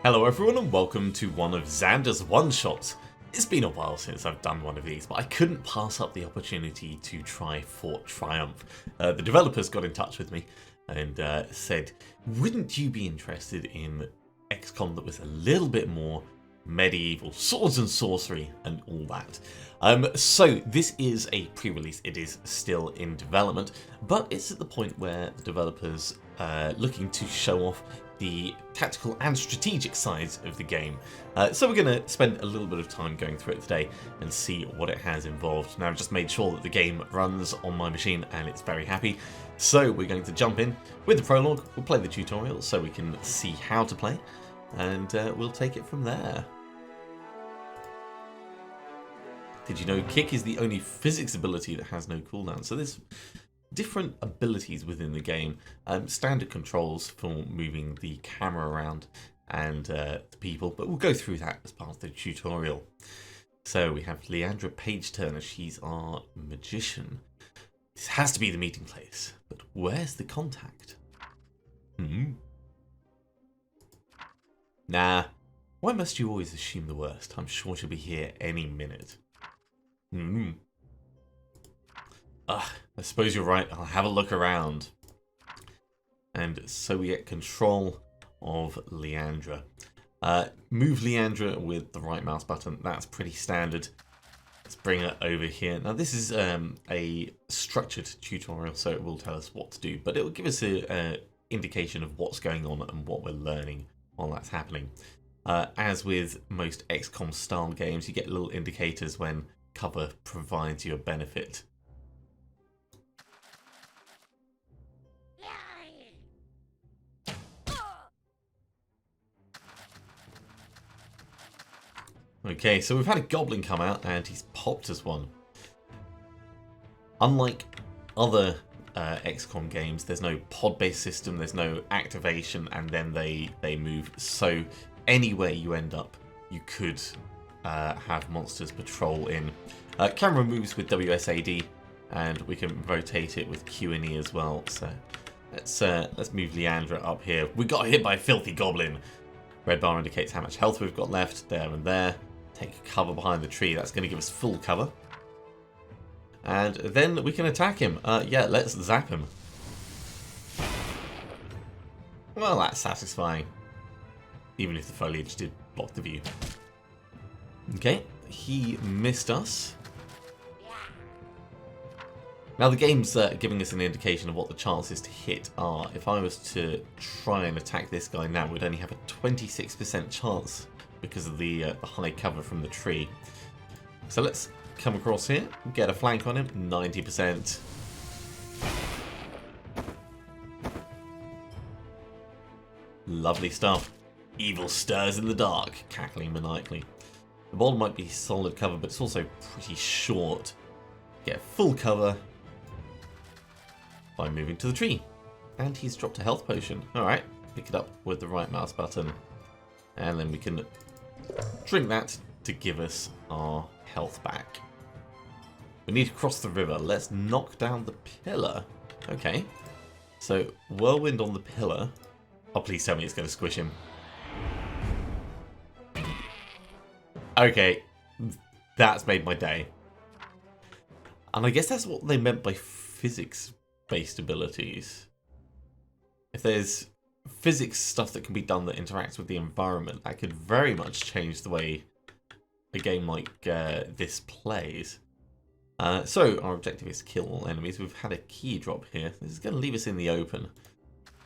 Hello everyone and welcome to one of Xander's one-shots. It's been a while since I've done one of these, but I couldn't pass up the opportunity to try Fort Triumph. The developers got in touch with me and said, wouldn't you be interested in XCom that was a little bit more medieval, swords and sorcery and all that. So this is a pre-release, it is still in development, but it's at the point where the developers are looking to show off the tactical and strategic sides of the game. So we're going to spend a little bit of time going through it today and see what it has involved. Now I've just made sure that the game runs on my machine and it's very happy. So we're going to jump in with the prologue, we'll play the tutorial so we can see how to play, and we'll take it from there. Did you know kick is the only physics ability that has no cooldown? So there's different abilities within the game, standard controls for moving the camera around and the people, but we'll go through that as part of the tutorial. So we have Leandra Page Turner, she's our magician. This has to be the meeting place, but where's the contact? Nah, why must you always assume the worst? I'm sure she'll be here any minute. I suppose you're right, I'll have a look around. And so we get control of Leandra. Move Leandra with the right mouse button, that's pretty standard. Let's bring her over here. Now this is a structured tutorial, so it will tell us what to do, but it will give us an indication of what's going on and what we're learning while that's happening. As with most XCOM style games, you get little indicators when cover provides you a benefit. Okay, so we've had a goblin come out and he's popped us one. Unlike other XCOM games, there's no pod-based system, there's no activation and then they move. So anywhere you end up, you could have monsters patrol in. Camera moves with WSAD and we can rotate it with Q and E as well. So let's move Leandra up here. We got hit by a filthy goblin. Red bar indicates how much health we've got left, there and there. Take cover behind the tree, that's going to give us full cover. And then we can attack him. Yeah, let's zap him. Well, that's satisfying. Even if the foliage did block the view. Okay, he missed us. Now the game's giving us an indication of what the chances to hit are. If I was to try and attack this guy now, we'd only have a 26% chance because of the high cover from the tree. So let's come across here, get a flank on him, 90%. Lovely stuff. Evil stirs in the dark, cackling maniacally. The ball might be solid cover, but it's also pretty short. Get full cover by moving to the tree. And he's dropped a health potion. Alright, pick it up with the right mouse button. And then we can drink that to give us our health back. We need to cross the river. Let's knock down the pillar. Okay. So, whirlwind on the pillar. Oh, please tell me it's going to squish him. Okay. That's made my day. And I guess that's what they meant by physics-based abilities. If there's physics stuff that can be done that interacts with the environment, that could very much change the way a game like this plays. So our objective is to kill all enemies. We've had a key drop here. This is going to leave us in the open.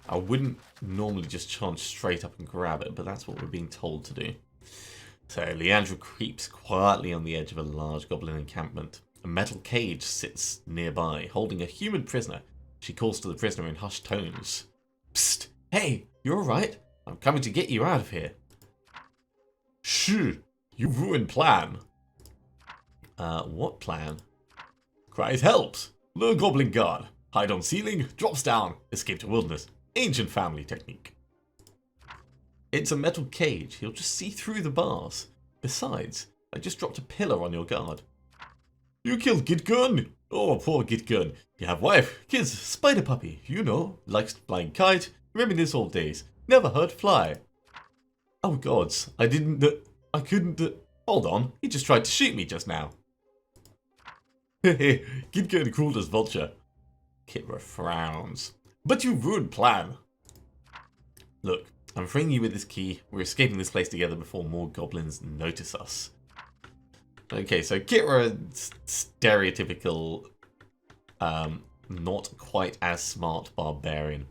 I wouldn't normally just charge straight up and grab it, but that's what we're being told to do. So Leandra creeps quietly on the edge of a large goblin encampment. A metal cage sits nearby, holding a human prisoner. She calls to the prisoner in hushed tones. Psst! Hey, you're alright? I'm coming to get you out of here. Shh! You ruined plan. What plan? Cries helps. Lure goblin guard. Hide on ceiling, drops down, escape to wilderness. Ancient family technique. It's a metal cage. He'll just see through the bars. Besides, I just dropped a pillar on your guard. You killed Gitgun? Oh, poor Gitgun. You have wife, kids, spider puppy. You know, likes flying kite. Reminisce old days. Never hurt fly. Oh gods, I couldn't... Hold on, he just tried to shoot me just now. Hehe, keep going cruel as vulture. Kitra frowns. But you ruined plan. Look, I'm freeing you with this key. We're escaping this place together before more goblins notice us. Okay, so Kitra, stereotypical, not quite as smart barbarian.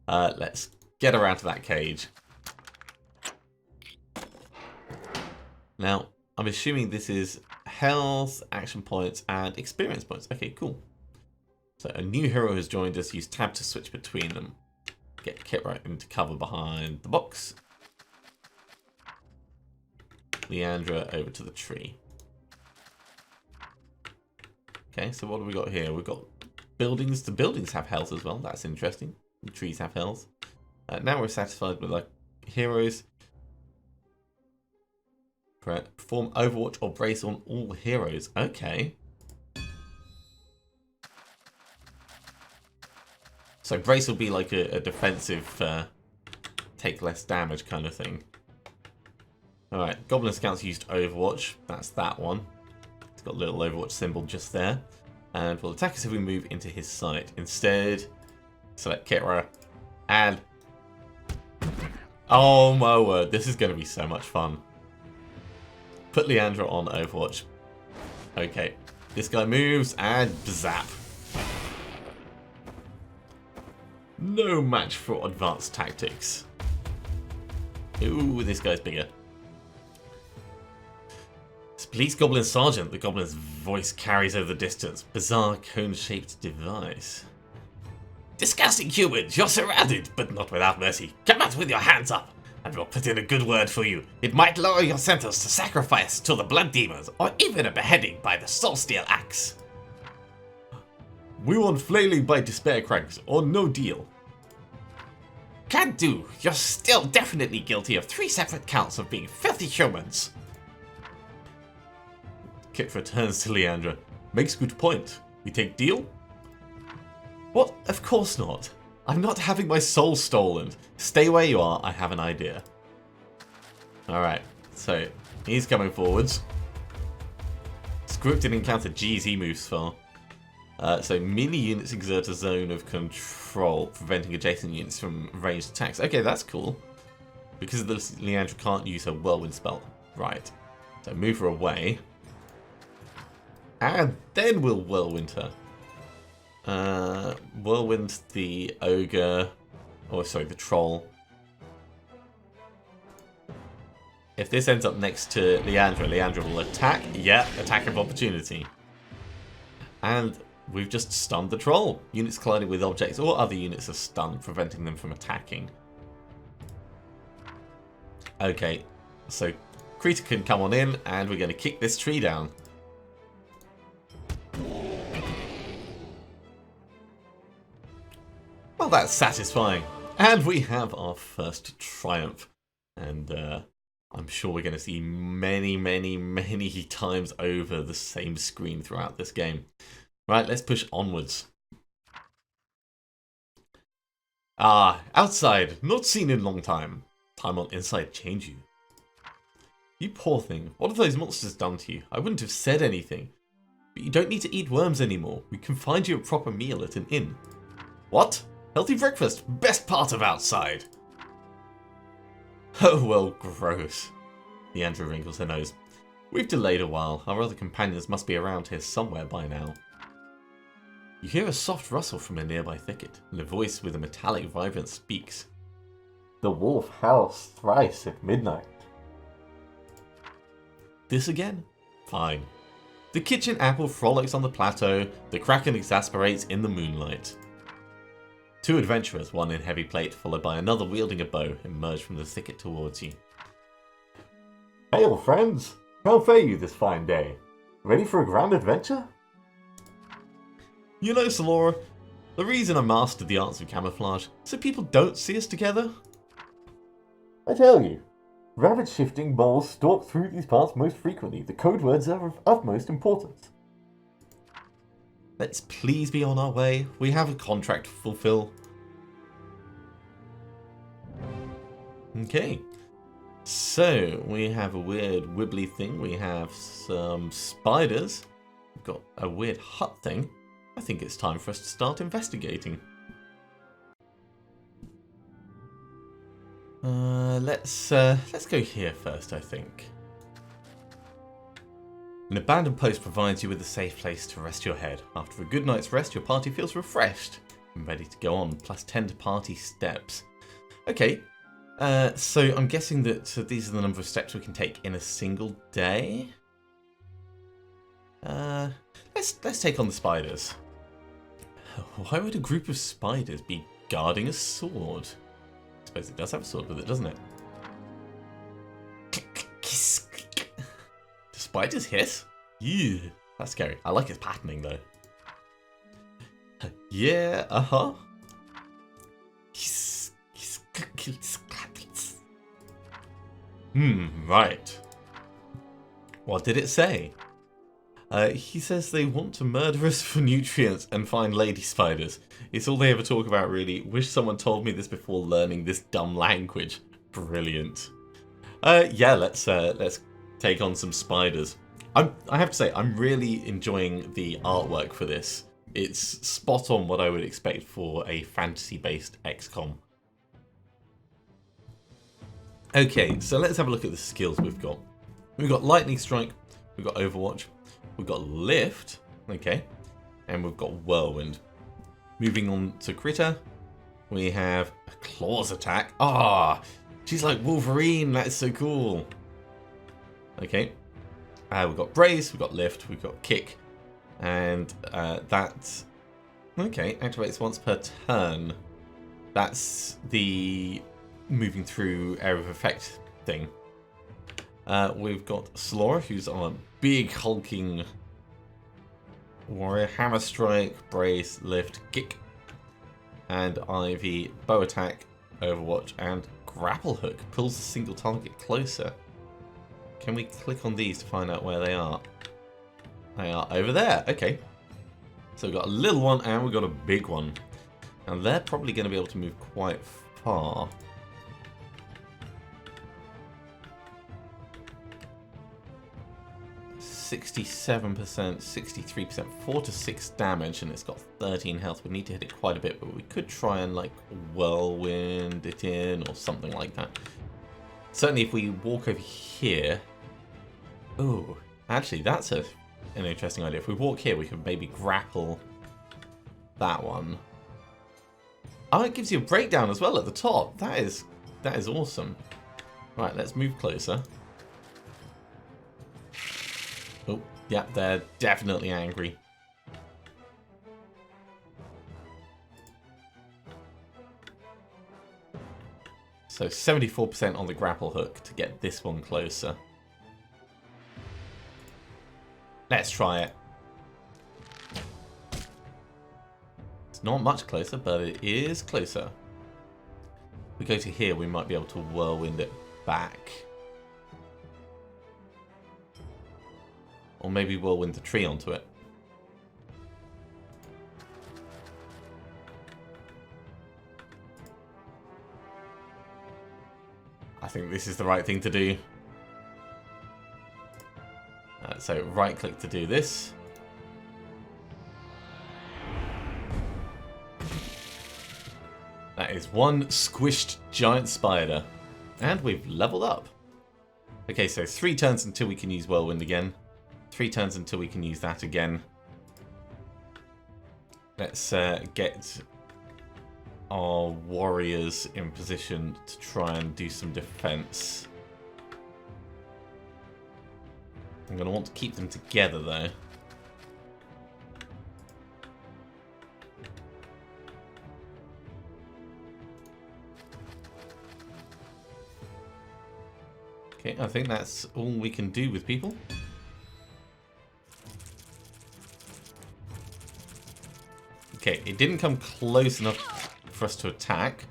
Let's get her out of that cage. Now, I'm assuming this is health, action points, and experience points. Okay, cool. So a new hero has joined us. Use tab to switch between them. Get Kitra into cover behind the box. Leandra over to the tree. Okay, so what have we got here? We've got buildings. The buildings have health as well. That's interesting. The trees have health. Now we're satisfied with our heroes. Perform Overwatch or Brace on all heroes. Okay. So Brace will be like a defensive, take less damage kind of thing. Alright, Goblin Scouts used Overwatch. That's that one. It's got a little Overwatch symbol just there. And we'll attack us if we move into his sight. Instead, select Kitra. And... oh my word, this is going to be so much fun. Put Leandra on Overwatch. Okay, this guy moves and zap. No match for advanced tactics. Ooh, this guy's bigger. It's Police Goblin Sergeant. The goblin's voice carries over the distance. Bizarre cone-shaped device. Disgusting humans, you're surrounded, but not without mercy. Come out with your hands up, and we'll put in a good word for you. It might lower your sentence to sacrifice to the blood demons, or even a beheading by the soul steel axe. We want flailing by despair cranks, or no deal. Can't do. You're still definitely guilty of 3 separate counts of being filthy humans. Kit returns to Leandra. Makes good point. We take deal? What? Of course not. I'm not having my soul stolen. Stay where you are. I have an idea. Alright, so he's coming forwards. Scripted encounter. Geez, he moves far. So melee units exert a zone of control, preventing adjacent units from ranged attacks. Okay, that's cool. Because of this, Leandra can't use her whirlwind spell. Right. So move her away. And then we'll whirlwind her. Whirlwind the ogre. Oh, sorry, the troll. If this ends up next to Leandra, Leandra will attack. Yeah, attack of opportunity. And we've just stunned the troll. Units colliding with objects or other units are stunned, preventing them from attacking. Okay, so Krita can come on in, and we're going to kick this tree down. Well, that's satisfying. And we have our first triumph. And I'm sure we're going to see many, many, many times over the same screen throughout this game. Right, let's push onwards. Ah, outside. Not seen in a long time. Time on inside change you. You poor thing. What have those monsters done to you? I wouldn't have said anything. But you don't need to eat worms anymore. We can find you a proper meal at an inn. What? Healthy breakfast. Best part of outside. Oh, well, gross. Leandra wrinkles her nose. We've delayed a while. Our other companions must be around here somewhere by now. You hear a soft rustle from a nearby thicket, and a voice with a metallic vibrance speaks. The wolf howls thrice at midnight. This again? Fine. The kitchen apple frolics on the plateau, the kraken exasperates in the moonlight. 2 adventurers, one in heavy plate, followed by another wielding a bow, emerge from the thicket towards you. Hail, friends! How fare you this fine day? Ready for a grand adventure? You know, Solora, the reason I mastered the arts of camouflage, so people don't see us together? I tell you, rabbit shifting moles stalk through these parts most frequently. The code words are of utmost importance. Let's please be on our way. We have a contract to fulfill. Okay. so we have a weird wibbly thing. We have some spiders. We've got a weird hut thing. I think it's time for us to start investigating. Let's go here first, I think. An abandoned post provides you with a safe place to rest your head. After a good night's rest, your party feels refreshed and ready to go on. Plus 10 to party steps. Okay, so I'm guessing that these are the number of steps we can take in a single day. Let's take on the spiders. Why would a group of spiders be guarding a sword? I suppose it does have a sword with it, doesn't it? Do spiders hiss? Yeah, that's scary. I like its patterning though. Yeah, uh-huh. Right. What did it say? He says they want to murder us for nutrients and find lady spiders. It's all they ever talk about, really. Wish someone told me this before learning this dumb language. Brilliant. Yeah, let's take on some spiders. I have to say, I'm really enjoying the artwork for this. It's spot on what I would expect for a fantasy-based XCom. Okay, so let's have a look at the skills we've got. We've got Lightning Strike, we've got Overwatch, we've got Lift, okay, and we've got Whirlwind. Moving on to Critter, we have a Claws attack. Ah, she's like Wolverine, that's so cool. Okay, we've got Brace, we've got Lift, we've got Kick, and that, okay, activates once per turn. That's the moving through area of effect thing. We've got Slora, who's on a big hulking warrior. Hammer Strike, Brace, Lift, Kick, and Ivy, Bow Attack, Overwatch, and Grapple Hook. Pulls a single target closer. Can we click on these to find out where they are? They are over there. Okay. So we've got a little one and we've got a big one. And they're probably going to be able to move quite far. 67%, 63%, 4 to 6 damage, and it's got 13 health. We need to hit it quite a bit, but we could try and like whirlwind it in or something like that. Certainly if we walk over here... Oh, actually that's an interesting idea. If we walk here, we could maybe grapple that one. Oh, it gives you a breakdown as well at the top. That is awesome. Right, let's move closer. Oh, yeah, they're definitely angry. So 74% on the grapple hook to get this one closer. Let's try it. It's not much closer, but it is closer. If we go to here, we might be able to whirlwind it back. Or maybe whirlwind the tree onto it. I think this is the right thing to do. So right click to do this. That is one squished giant spider. And we've leveled up. Okay, so 3 turns until we can use whirlwind again. 3 turns until we can use that again. Let's get our warriors in position to try and do some defense. I'm going to want to keep them together though. Okay, I think that's all we can do with people. Okay, it didn't come close enough for us to attack.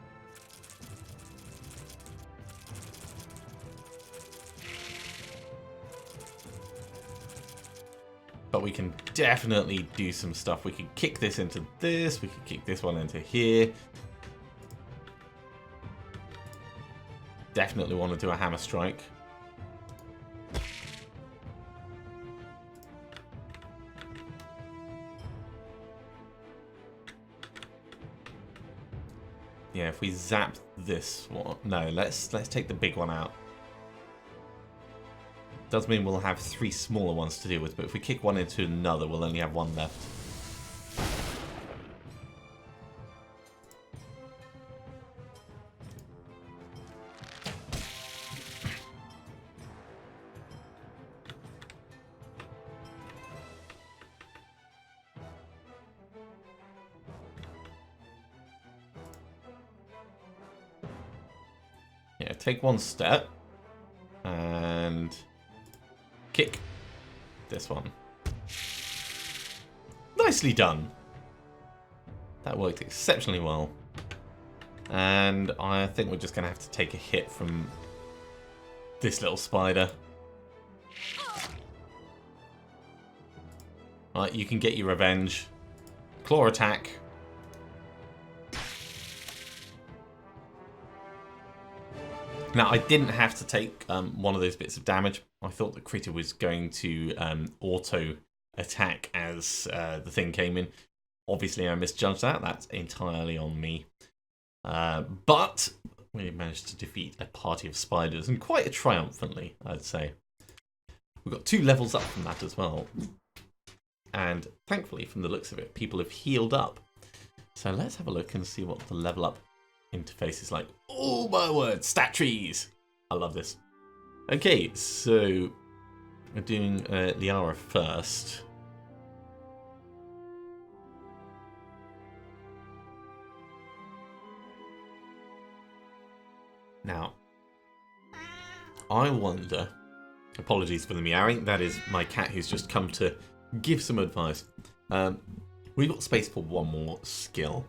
But we can definitely do some stuff. We could kick this into this. We could kick this one into here. definitely want to do a hammer strike. Yeah, if we zap this one... No, let's take the big one out. Does mean we'll have 3 smaller ones to deal with, but if we kick one into another, we'll only have 1 left. Yeah, take 1 step and kick this one. Nicely done. That worked exceptionally well. And I think we're just going to have to take a hit from this little spider. Right, you can get your revenge. Claw attack. Now, I didn't have to take one of those bits of damage. I thought the critter was going to auto attack as the thing came in. Obviously, I misjudged that. That's entirely on me. But we managed to defeat a party of spiders, and quite triumphantly, I'd say. We've got 2 levels up from that as well. And thankfully, from the looks of it, people have healed up. So let's have a look and see what the level up interface is like. Oh my word, stat trees! I love this. Okay, so we're doing Liara first. Now, I wonder, apologies for the meowing, that is my cat who's just come to give some advice. We've got space for 1 more skill.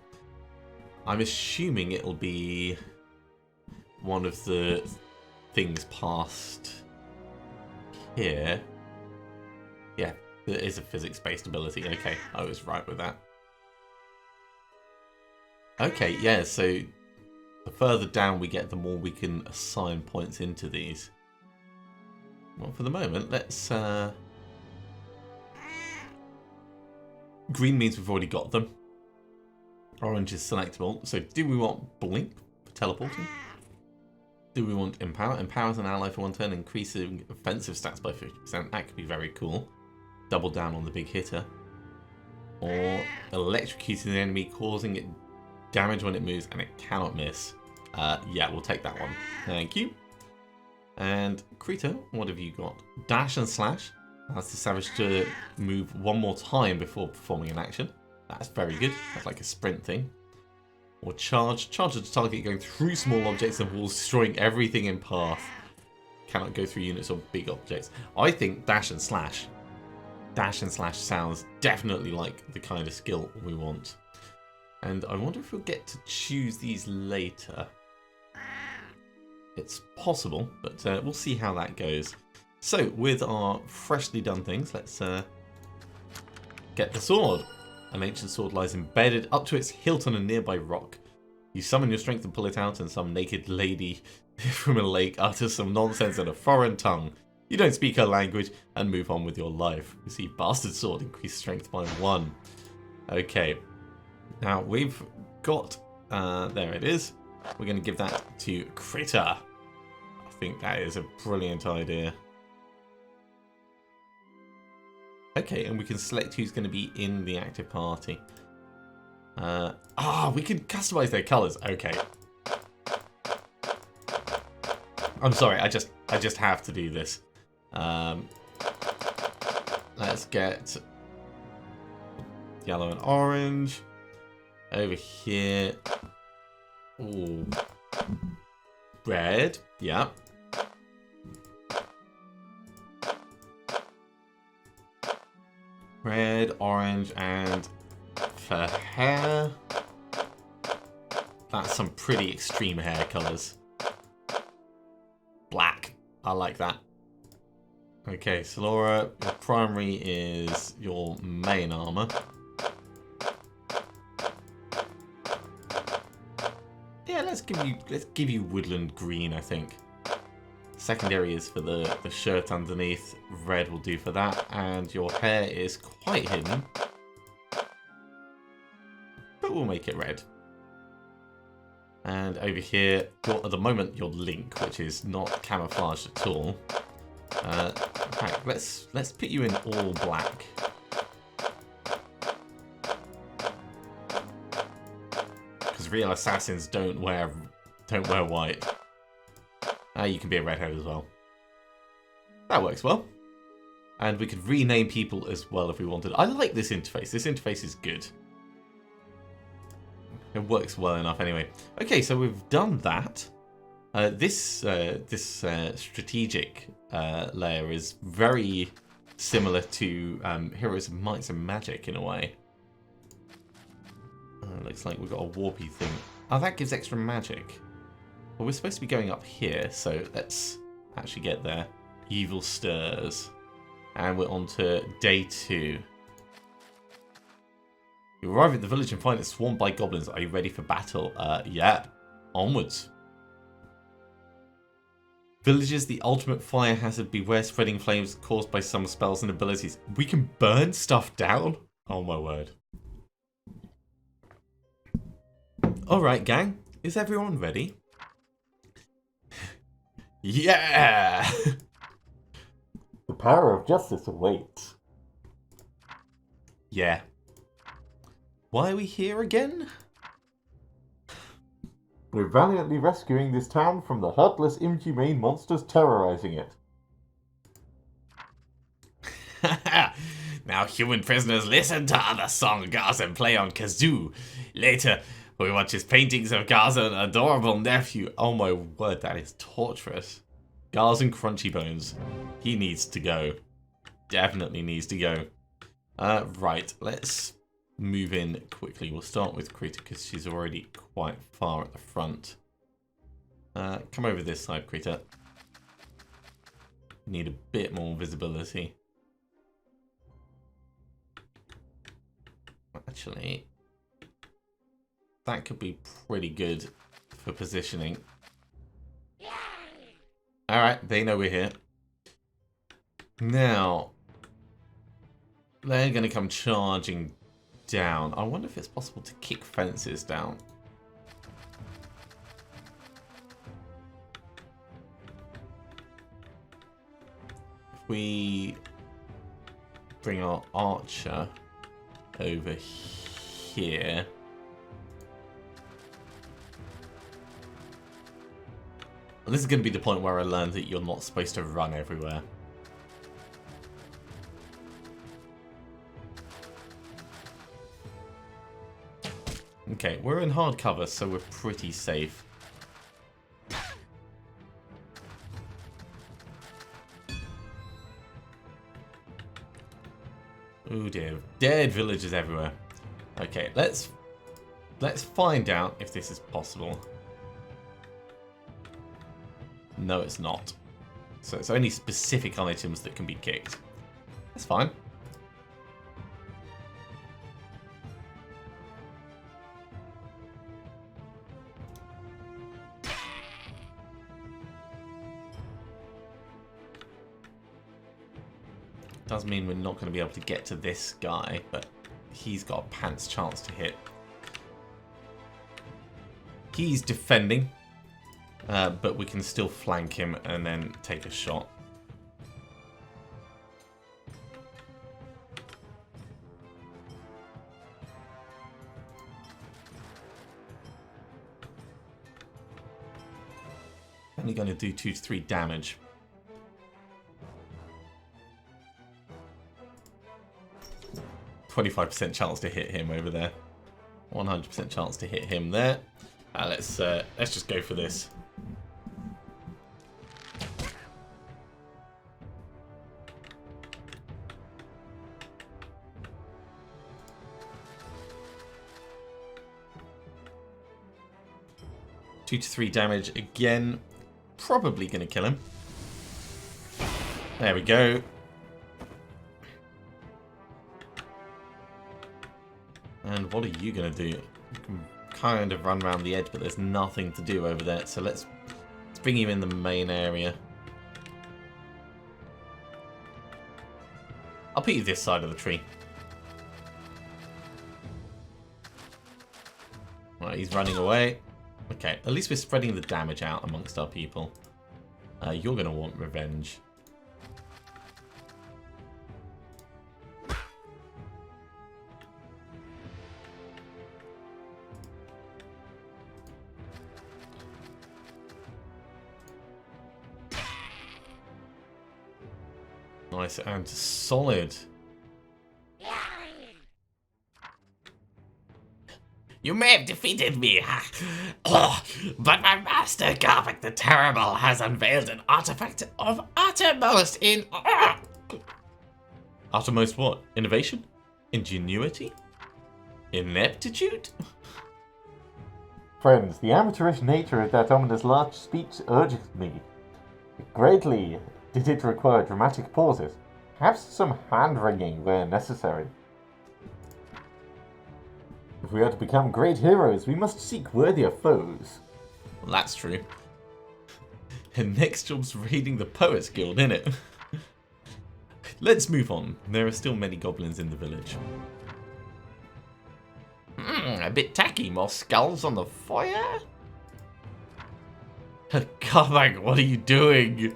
I'm assuming it'll be one of the things past here. Yeah, there is a physics-based ability. Okay, I was right with that. Okay, yeah, so the further down we get, the more we can assign points into these. Well, for the moment, let's... Green means we've already got them. Orange is selectable. So do we want Blink for teleporting? Do we want Empower? Empowers an ally for 1 turn, increasing offensive stats by 50%. That could be very cool. Double down on the big hitter. Or electrocuting the enemy, causing it damage when it moves, and it cannot miss. Yeah, we'll take that one. Thank you. And Krita, what have you got? Dash and Slash. Allows the savage to move 1 more time before performing an action. That's very good. That's like a sprint thing. Or Charge. Charge at the target going through small objects and walls, destroying everything in path. Cannot go through units or big objects. I think Dash and Slash. Dash and Slash sounds definitely like the kind of skill we want. And I wonder if we'll get to choose these later. It's possible, but we'll see how that goes. So, with our freshly done things, let's get the sword. An ancient sword lies embedded up to its hilt on a nearby rock. You summon your strength to pull it out, and some naked lady from a lake utters some nonsense in a foreign tongue. You don't speak her language and move on with your life. You see, bastard sword, increased strength by 1. Okay. Now, we've got... there it is. We're going to give that to Critter. I think that is a brilliant idea. Okay, and we can select who's going to be in the active party. We can customize their colors. Okay. I'm sorry, I just have to do this. Let's get yellow and orange over here. Ooh. Red. Yeah. Red, orange, and for hair, that's some pretty extreme hair colours. Black. I like that. Okay, Solora, your primary is your main armour. Yeah, let's give you woodland green, I think. Secondary is for the shirt underneath. Red will do for that. And your hair is quite hidden. But we'll make it red. And over here, at the moment, you're Link, which is not camouflaged at all. In fact, let's put you in all black. Because real assassins don't wear white. You can be a redhead as well. That works well. And we could rename people as well if we wanted. I like this interface. This interface is good. It works well enough anyway. Okay, so we've done that. This strategic layer is very similar to Heroes of Might and Magic in a way. Looks like we've got a warpy thing. Oh, that gives extra magic. Well, we're supposed to be going up here, so let's actually get there. Evil stirs. And we're on to day 2. You arrive at the village and find it swarmed by goblins. Are you ready for battle? Yeah. Onwards. Villagers, the ultimate fire hazard. Beware spreading flames caused by some spells and abilities. We can burn stuff down? Oh my word. Alright, gang. Is everyone ready? Yeah! The power of justice awaits. Yeah. Why are we here again? We're valiantly rescuing this town from the heartless, inhumane monsters terrorizing it. Now, human prisoners, listen to other song Gaza play on kazoo. Later, we watch his paintings of Gaza and adorable nephew. Oh my word, that is torturous. Gaza and Crunchy Bones. He needs to go. Definitely needs to go. Right, let's move in quickly. We'll start with Krita because she's already quite far at the front. Come over this side, Krita. Need a bit more visibility. Actually, that could be pretty good for positioning. Alright, they know we're here. Now, they're going to come charging down. I wonder if it's possible to kick fences down. If we bring our archer over here. And this is going to be the point where I learned that you're not supposed to run everywhere. Okay, we're in hard cover, so we're pretty safe. Oh dear, dead villagers everywhere. Okay, let's find out if this is possible. No, it's not. So it's only specific items that can be kicked. That's fine. Does mean we're not going to be able to get to this guy, but he's got a pants chance to hit. He's defending. But we can still flank him and then take a shot. Only going to do 2 to 3 damage. %25 chance to hit him over there. 100% chance to hit him there. Let's just go for this. Two to 3 damage again. Probably going to kill him. There we go. And what are you going to do? You can kind of run around the edge, but there's nothing to do over there. So let's bring you in the main area. I'll put you this side of the tree. Right, he's running away. Okay, at least we're spreading the damage out amongst our people. You're going to want revenge. Nice and solid. You may have defeated me, but my master, Garbek the Terrible, has unveiled an artifact of uttermost Uttermost what? Innovation? Ingenuity? Ineptitude? Friends, the amateurish nature of that ominous last speech urges me. Greatly did it require dramatic pauses, perhaps some hand-wringing where necessary. If we are to become great heroes, we must seek worthier foes. Well, that's true. And next job's raiding the Poets Guild, innit? Let's move on. There are still many goblins in the village. A bit tacky, more skulls on the fire? Garbek, what are you doing?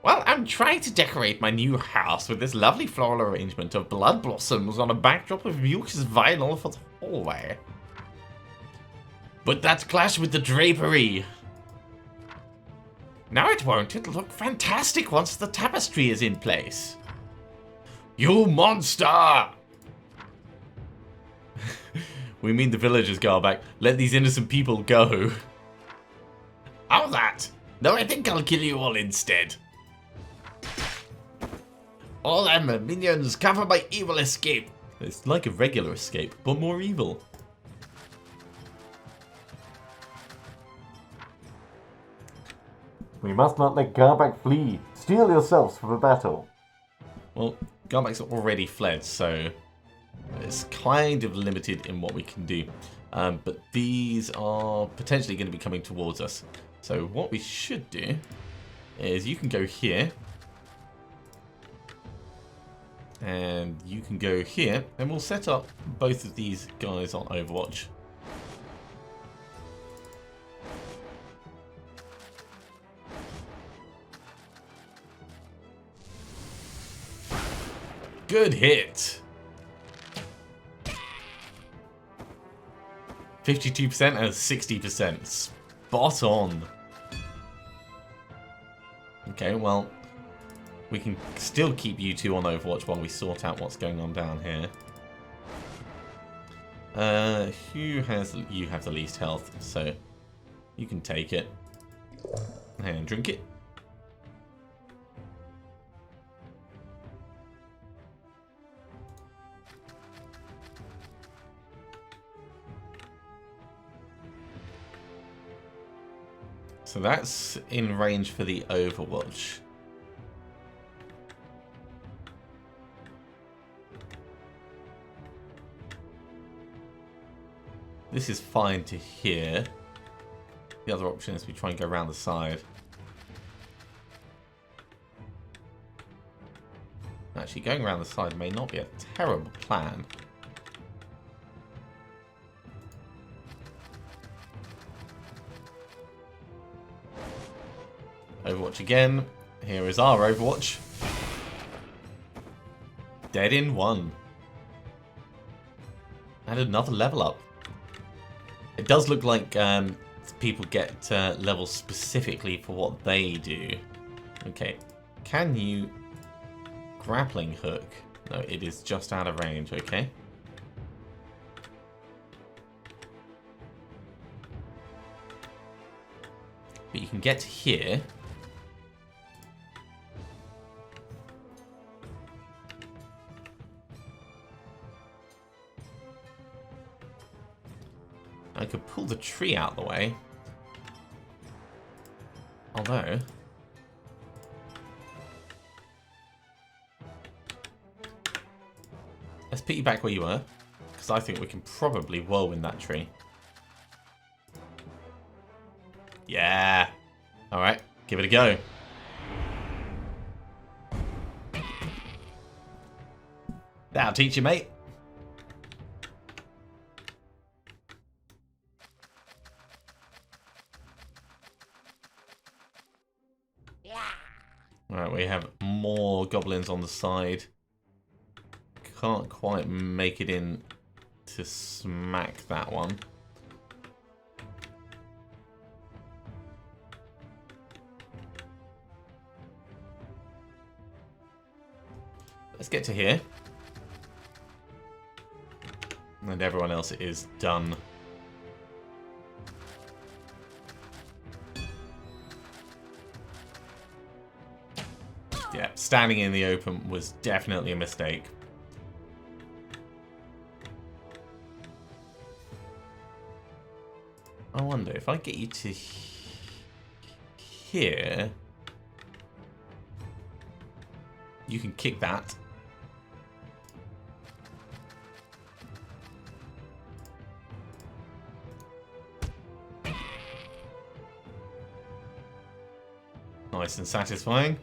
Well, I'm trying to decorate my new house with this lovely floral arrangement of blood blossoms on a backdrop of mucus vinyl for the hallway. But that clash with the drapery. No, it won't. It'll look fantastic once the tapestry is in place. You monster! We mean the villagers, Garbek. Let these innocent people go. How that? No, I think I'll kill you all instead. All them minions, cover my evil escape. It's like a regular escape, but more evil. We must not let Garbek flee. Steel yourselves for the battle. Well, Garbek's already fled, so it's kind of limited in what we can do. But these are potentially going to be coming towards us. So what we should do is you can go here. And you can go here, and we'll set up both of these guys on Overwatch. Good hit. 52% and 60%. Spot on. Okay, well, we can still keep you two on Overwatch while we sort out what's going on down here. You have the least health, so you can take it and drink it. So that's in range for the Overwatch. This is fine to here. The other option is we try and go around the side. Actually, going around the side may not be a terrible plan. Overwatch again. Here is our Overwatch. Dead in one. And another level up. It does look like people get levels specifically for what they do. Okay, can you grappling hook? No, it is just out of range, okay. But you can get to here. I could pull the tree out of the way. Although... let's put you back where you were. Because I think we can probably whirlwind that tree. Yeah! Alright, give it a go. That'll teach you, mate. Alright, we have more goblins on the side. Can't quite make it in to smack that one. Let's get to here. And everyone else is done. Yeah, standing in the open was definitely a mistake. I wonder if I get you to here, you can kick that. Nice and satisfying.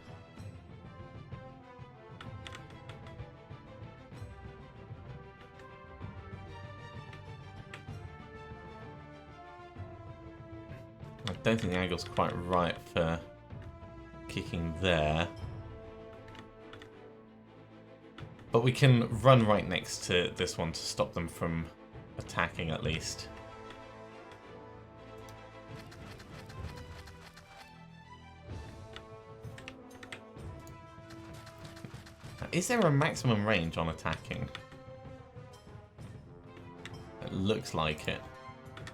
I don't think the angle's quite right for kicking there. But we can run right next to this one to stop them from attacking at least. Is there a maximum range on attacking? It looks like it.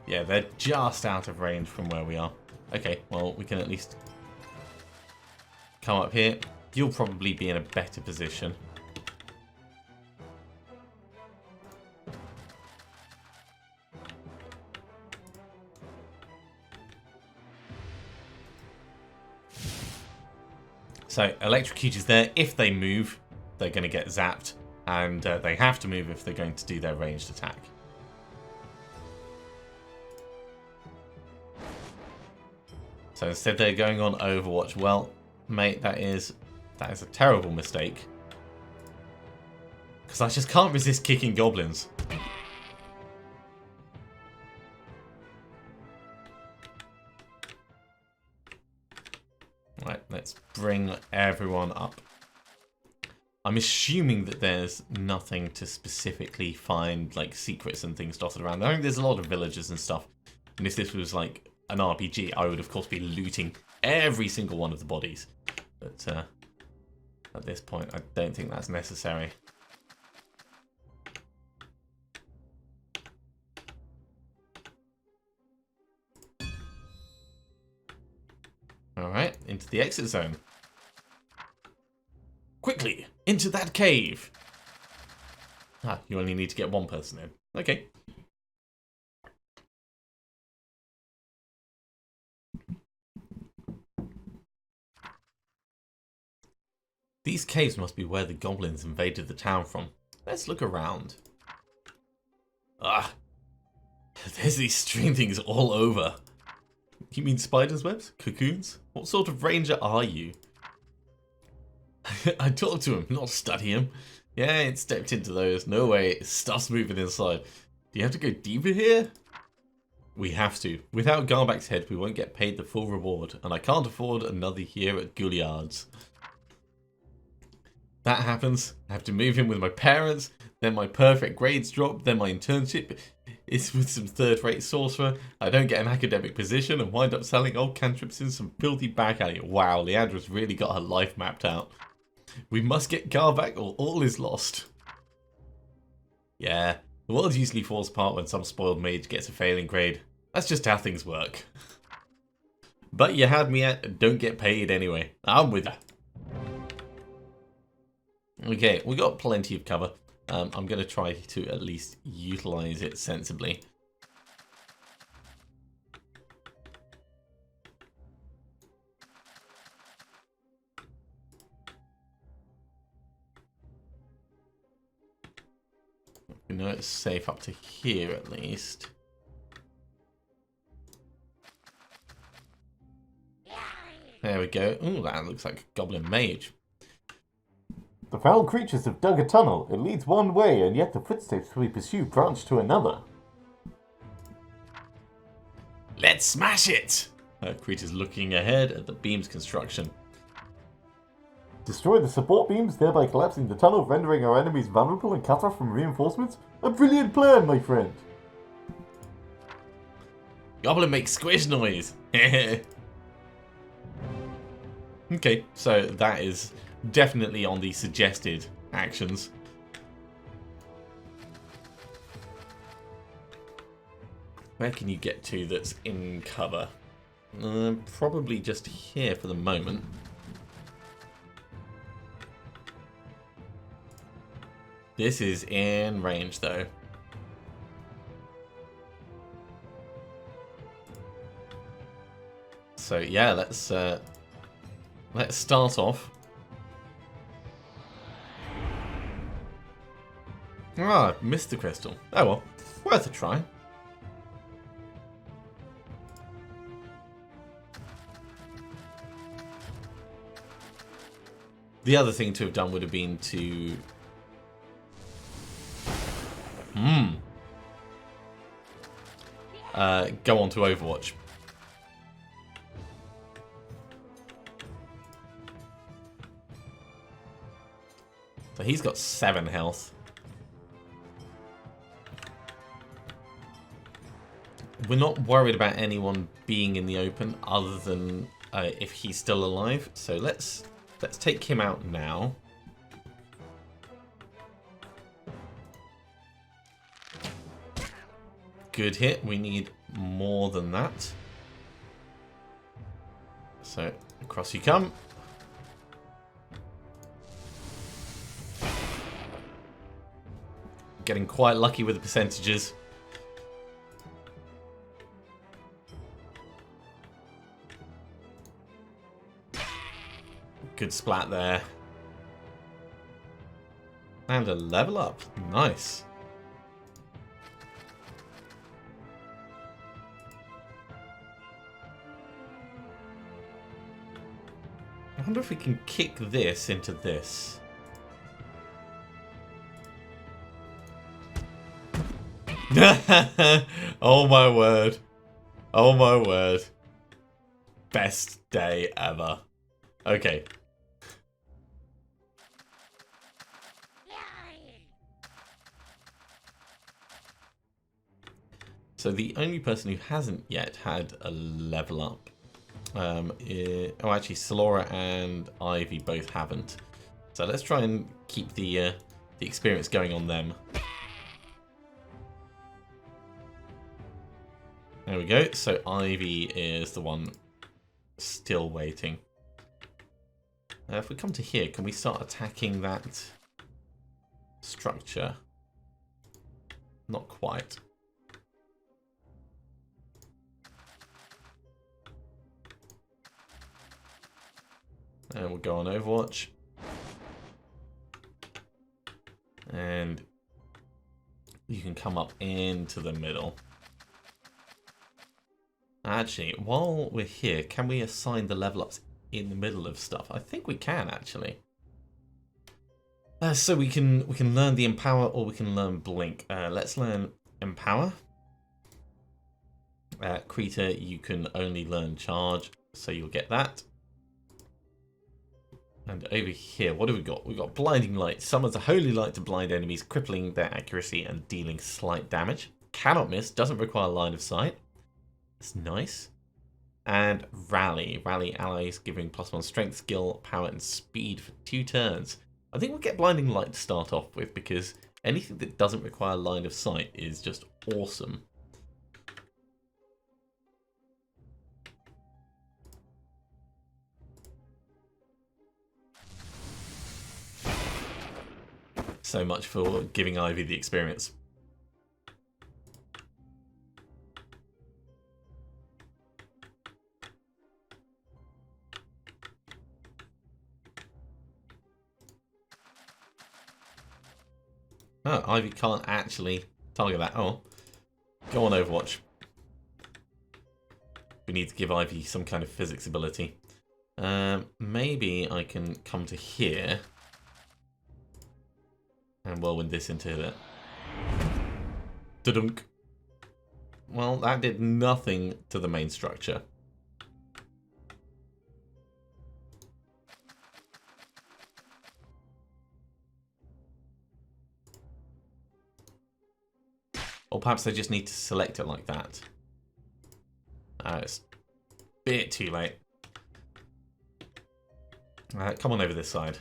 Yeah, they're just out of range from where we are. Okay, well, we can at least come up here. You'll probably be in a better position. So, electrocute is there. If they move, they're going to get zapped. And they have to move if they're going to do their ranged attack. So instead they're going on Overwatch. Well, mate, that is a terrible mistake. Because I just can't resist kicking goblins. Right, let's bring everyone up. I'm assuming that there's nothing to specifically find, like secrets and things dotted around. I think there's a lot of villagers and stuff. And if this was like an RPG, I would of course be looting every single one of the bodies. But at this point, I don't think that's necessary. Alright, into the exit zone. Quickly, into that cave! Ah, you only need to get one person in. Okay. These caves must be where the goblins invaded the town from. Let's look around. Ah, there's these string things all over. You mean spiders' webs? Cocoons? What sort of ranger are you? I talked to him, not study him. Yeah, it stepped into those. No way, stuff's moving inside. Do you have to go deeper here? We have to. Without Garbak's head, we won't get paid the full reward, and I can't afford another year at Gouliard's. That happens. I have to move in with my parents, then my perfect grades drop, then my internship is with some third-rate sorcerer. I don't get an academic position and wind up selling old cantrips in some filthy back alley. Wow, Leandra's really got her life mapped out. We must get Garbak or all is lost. Yeah, the world usually falls apart when some spoiled mage gets a failing grade. That's just how things work. But you had me at don't get paid anyway. I'm with her. Okay, we got plenty of cover. I'm going to try to at least utilize it sensibly. We know it's safe up to here at least. There we go. Ooh, that looks like a goblin mage. The foul creatures have dug a tunnel. It leads one way, and yet the footsteps we pursue branch to another. Let's smash it! Creature's looking ahead at the beam's construction. Destroy the support beams, thereby collapsing the tunnel, rendering our enemies vulnerable and cut off from reinforcements? A brilliant plan, my friend! Goblin makes squish noise! Okay, so that is definitely on the suggested actions. Where can you get to that's in cover? Probably just here for the moment. This is in range though. So yeah, let's start off. Ah, missed the crystal. Oh well, worth a try. The other thing to have done would have been to... go on to Overwatch. So he's got 7 health. We're not worried about anyone being in the open other than if he's still alive. So let's take him out now. Good hit. We need more than that. So across you come. Getting quite lucky with the percentages. Good splat there. And a level up. Nice. I wonder if we can kick this into this. Oh my word. Oh my word. Best day ever. Okay. So the only person who hasn't yet had a level up, oh actually Solora and Ivy both haven't. So let's try and keep the experience going on them. There we go. So Ivy is the one still waiting. If we come to here, can we start attacking that structure? Not quite. And we'll go on Overwatch. And you can come up into the middle. Actually, while we're here, can we assign the level ups in the middle of stuff? I think we can actually. So we can learn the Empower or we can learn Blink. Let's learn Empower. Krita, you can only learn Charge, so you'll get that. And over here, what have we got? We've got Blinding Light. Summons a holy light to blind enemies, crippling their accuracy and dealing slight damage. Cannot miss, doesn't require line of sight. That's nice. And Rally. Rally allies giving +1 strength, skill, power, and speed for 2 turns. I think we'll get Blinding Light to start off with because anything that doesn't require line of sight is just awesome. So much for giving Ivy the experience. Oh, Ivy can't actually target that. Oh, go on Overwatch. We need to give Ivy some kind of physics ability. Maybe I can come to here. And whirlwind this into it. Da-dunk. Well, that did nothing to the main structure. Or perhaps I just need to select it like that. It's a bit too late. Come on over this side.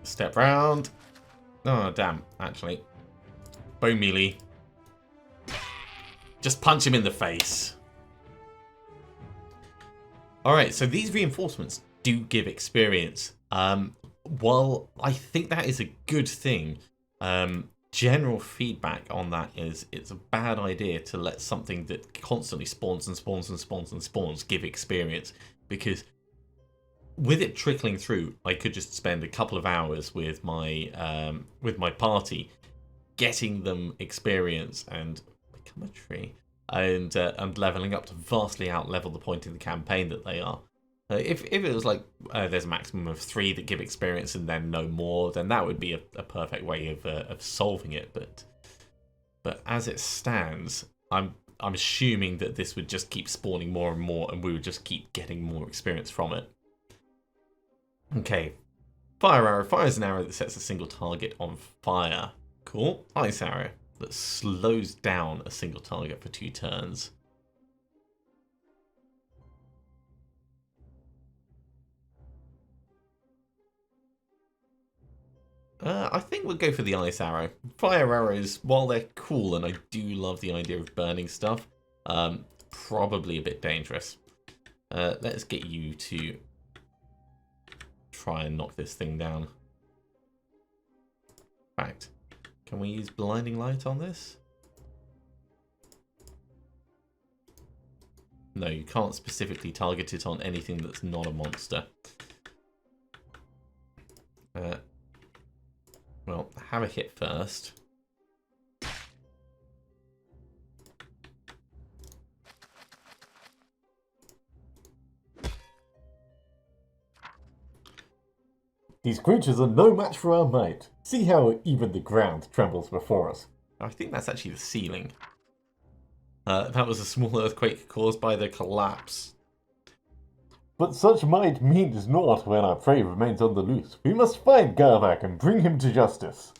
Step round. Oh, damn, actually. Bone melee. Just punch him in the face. Alright, so these reinforcements do give experience. While I think that is a good thing, general feedback on that is it's a bad idea to let something that constantly spawns and spawns and spawns and spawns give experience. Because with it trickling through, I could just spend a couple of hours with my party getting them experience and become a tree and leveling up to vastly out-level the point in the campaign that they are. If it was like there's a maximum of 3 that give experience and then no more, then that would be a perfect way of solving it. But as it stands, I'm assuming that this would just keep spawning more and more, and we would just keep getting more experience from it. Okay, fire arrow. Fire is an arrow that sets a single target on fire. Cool. Ice arrow that slows down a single target for 2 turns. I think we'll go for the ice arrow. Fire arrows, while they're cool and I do love the idea of burning stuff, probably a bit dangerous. Let's get you to try and knock this thing down. In fact, can we use blinding light on this? No, you can't specifically target it on anything that's not a monster. Well, have a hit first. These creatures are no match for our might. See how even the ground trembles before us. I think that's actually the ceiling. That was a small earthquake caused by the collapse. But such might means naught when our prey remains on the loose. We must find Garvac and bring him to justice.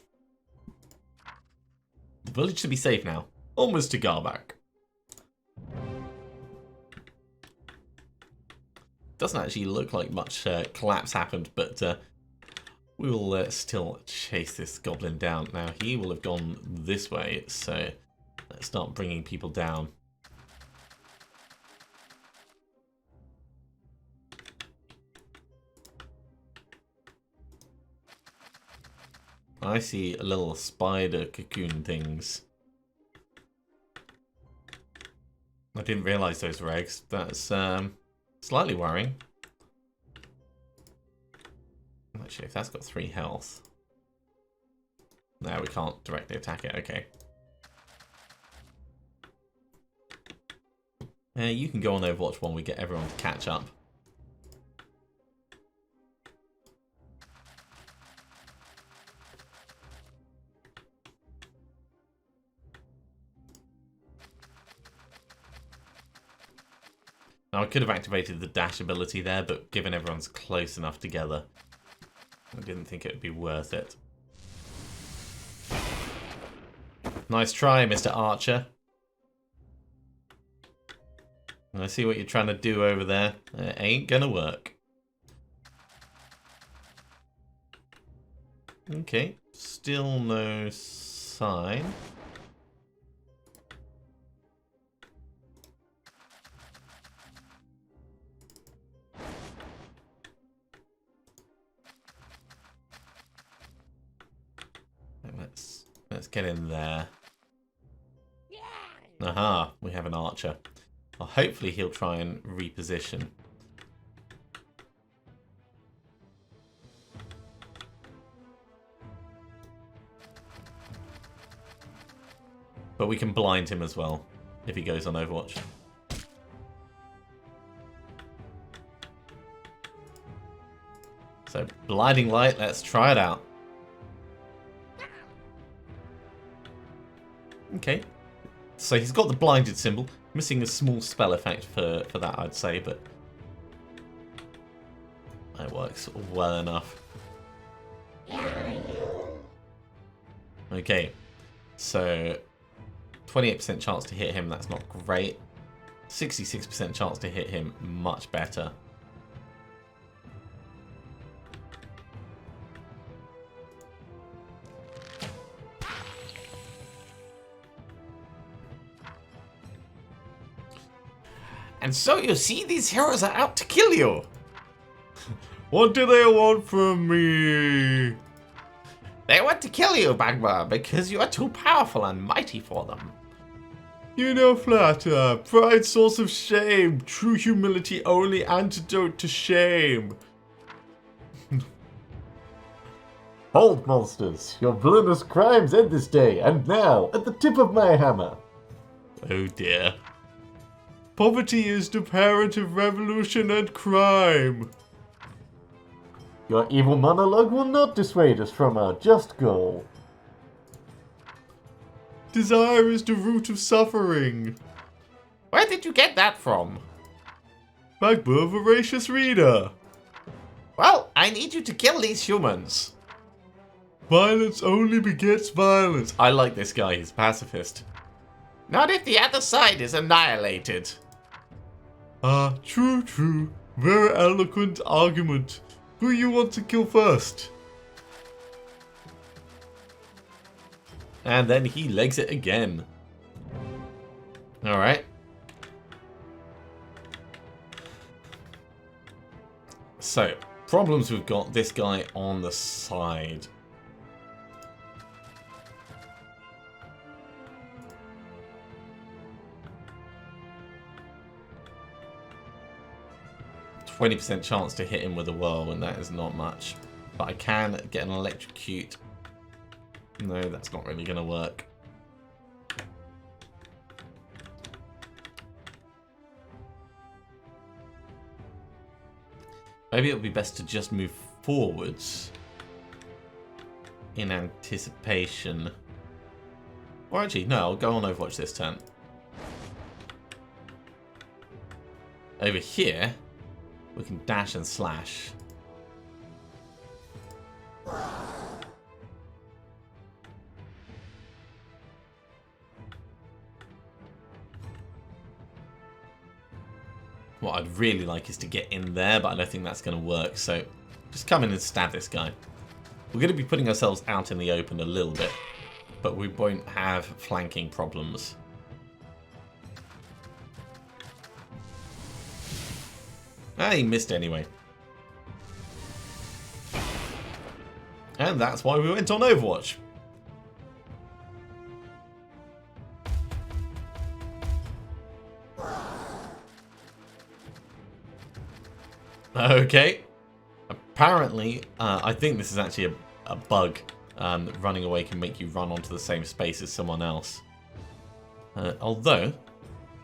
The village should be safe now. Almost to Garvac. Doesn't actually look like much collapse happened, but we will still chase this goblin down. Now, he will have gone this way, so let's start bringing people down. I see little spider cocoon things. I didn't realise those were eggs. That's slightly worrying. Actually, if that's got 3 health. No, we can't directly attack it. Okay. You can go on Overwatch when we get everyone to catch up. Now, I could have activated the dash ability there, but given everyone's close enough together, I didn't think it would be worth it. Nice try, Mr. Archer. I see what you're trying to do over there. It ain't gonna work. Okay, still no sign. Let's get in there. Aha, we have an archer. Well, hopefully he'll try and reposition. But we can blind him as well if he goes on Overwatch. So, blinding light, let's try it out. Okay. So he's got the blinded symbol. Missing a small spell effect for that, I'd say, but it works well enough. Okay. So, 28% chance to hit him, that's not great. 66% chance to hit him, much better. And so you see, these heroes are out to kill you. What do they want from me? They want to kill you, Bagma, because you are too powerful and mighty for them. You know, Flatter, pride source of shame, true humility only antidote to shame. Hold, monsters! Your villainous crimes end this day, and now, at the tip of my hammer. Oh dear. Poverty is the parent of revolution and crime. Your evil monologue will not dissuade us from our just goal. Desire is the root of suffering. Where did you get that from? Bagma, voracious reader. Well, I need you to kill these humans. Violence only begets violence. I like this guy, he's pacifist. Not if the other side is annihilated. Ah, true. Very eloquent argument. Who you want to kill first? And then he legs it again. Alright. So, problems we've got this guy on the side. %20 chance to hit him with a whirlwind, that is not much. But I can get an electrocute. No, that's not really going to work. Maybe it would be best to just move forwards in anticipation. Or actually, no, I'll go on Overwatch this turn. Over here, we can dash and slash. What I'd really like is to get in there, but I don't think that's going to work. So just come in and stab this guy. We're going to be putting ourselves out in the open a little bit, but we won't have flanking problems. Ah, he missed anyway. And that's why we went on Overwatch. Okay. Apparently, I think this is actually a bug. Running away can make you run onto the same space as someone else. Although,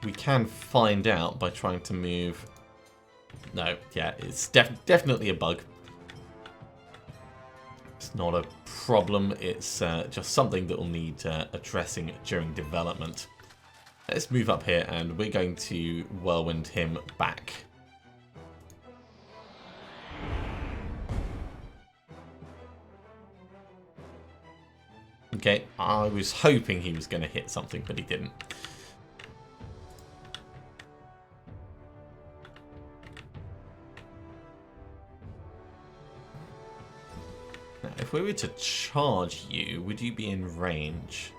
we can find out by trying to move... No, yeah, it's definitely a bug. It's not a problem, it's just something that will need addressing during development. Let's move up here and we're going to whirlwind him back. Okay, I was hoping he was going to hit something, but he didn't. Now, if we were to charge you, would you be in range?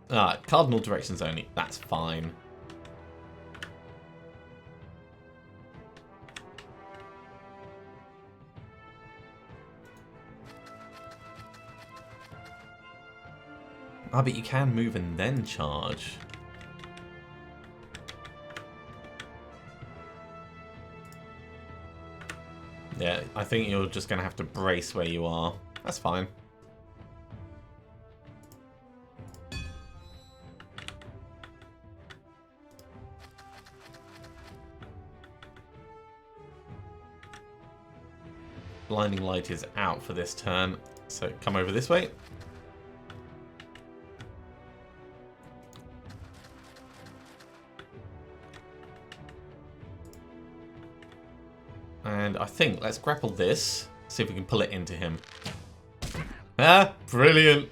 Ah, cardinal directions only. That's fine. Ah, but you can move and then charge. Yeah, I think you're just going to have to brace where you are. That's fine. blinding light is out for this turn. So come over this way. And I think let's grapple this. See if we can pull it into him. Ah, brilliant.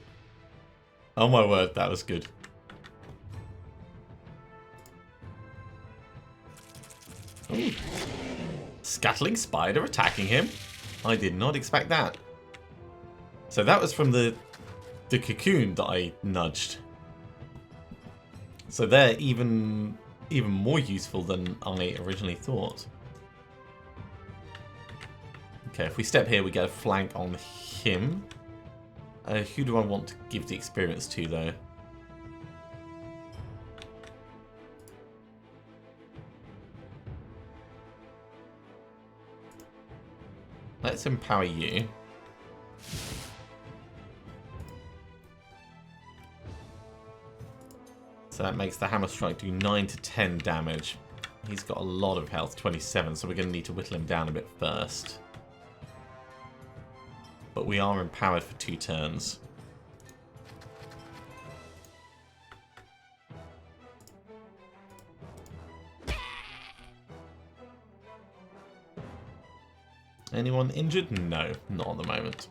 Oh my word, that was good. Ooh. Scattling spider attacking him. I did not expect that. So that was from the cocoon that I nudged. So they're even more useful than I originally thought. Okay, if we step here, we get a flank on him. Who do I want to give the experience to, though? Let's empower you. So that makes the hammer strike do 9 to 10 damage. He's got a lot of health, 27, so we're going to need to whittle him down a bit first. But we are empowered for 2 turns. Anyone injured? No, not at the moment.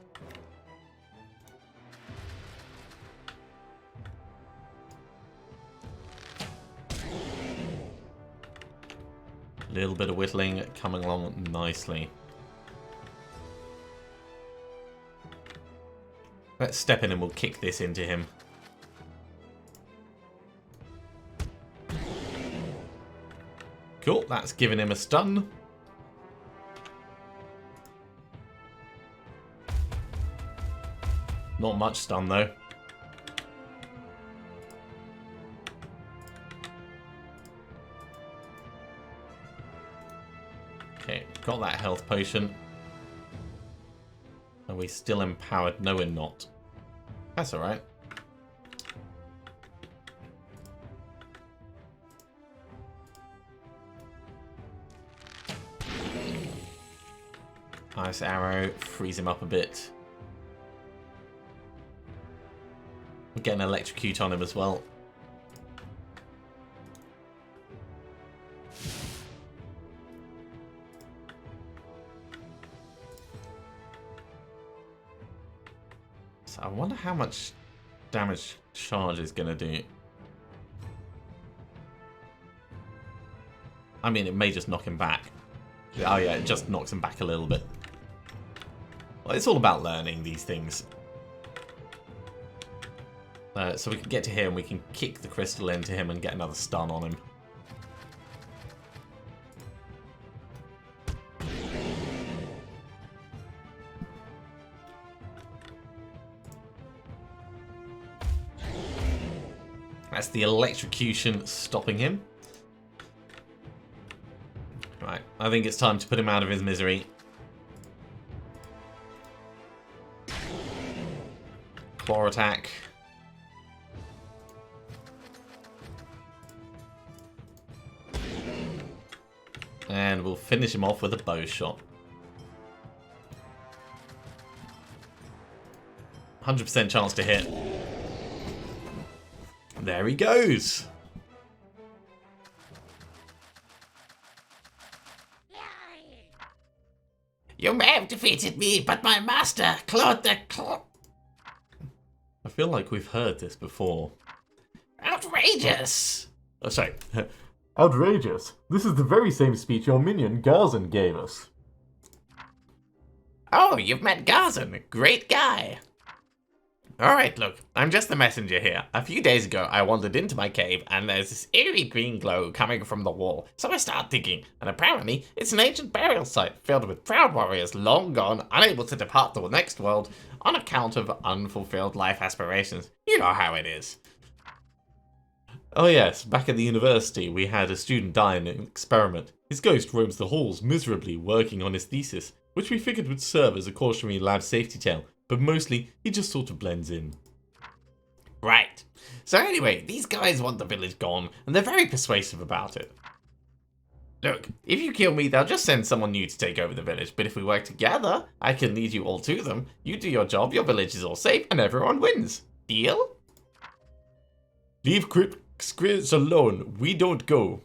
A little bit of whittling coming along nicely. Let's step in and we'll kick this into him. Cool, that's given him a stun. Not much stun though. Okay, got that health potion. Are we still empowered? No, we're not. That's alright. Ice arrow, freeze him up a bit. We'll get an electrocute on him as well. So I wonder how much damage charge is going to do. I mean, it may just knock him back. Oh yeah, it just knocks him back a little bit. Well, it's all about learning these things. So we can get to here and we can kick the crystal into him and get another stun on him. That's the electrocution stopping him. Right, I think it's time to put him out of his misery. Claw attack. And we'll finish him off with a bow shot. 100% chance to hit. There he goes. You may have defeated me, but my master, Claude the I feel like we've heard this before. Outrageous! Oh, sorry. Outrageous. This is the very same speech your minion Garzan gave us. Oh, you've met Garzan. Great guy. Alright, look, I'm just the messenger here. A few days ago, I wandered into my cave, and there's this eerie green glow coming from the wall. So I start digging, and apparently, it's an ancient burial site filled with proud warriors long gone, unable to depart the next world on account of unfulfilled life aspirations. You know how it is. Oh yes, back at the university, we had a student die in an experiment. His ghost roams the halls miserably, working on his thesis, which we figured would serve as a cautionary lab safety tale. But mostly, he just sort of blends in. Right. So anyway, these guys want the village gone, and they're very persuasive about it. Look, if you kill me, they'll just send someone new to take over the village. But if we work together, I can lead you all to them. You do your job, your village is all safe, and everyone wins. Deal? Leave crypt squares alone. We don't go.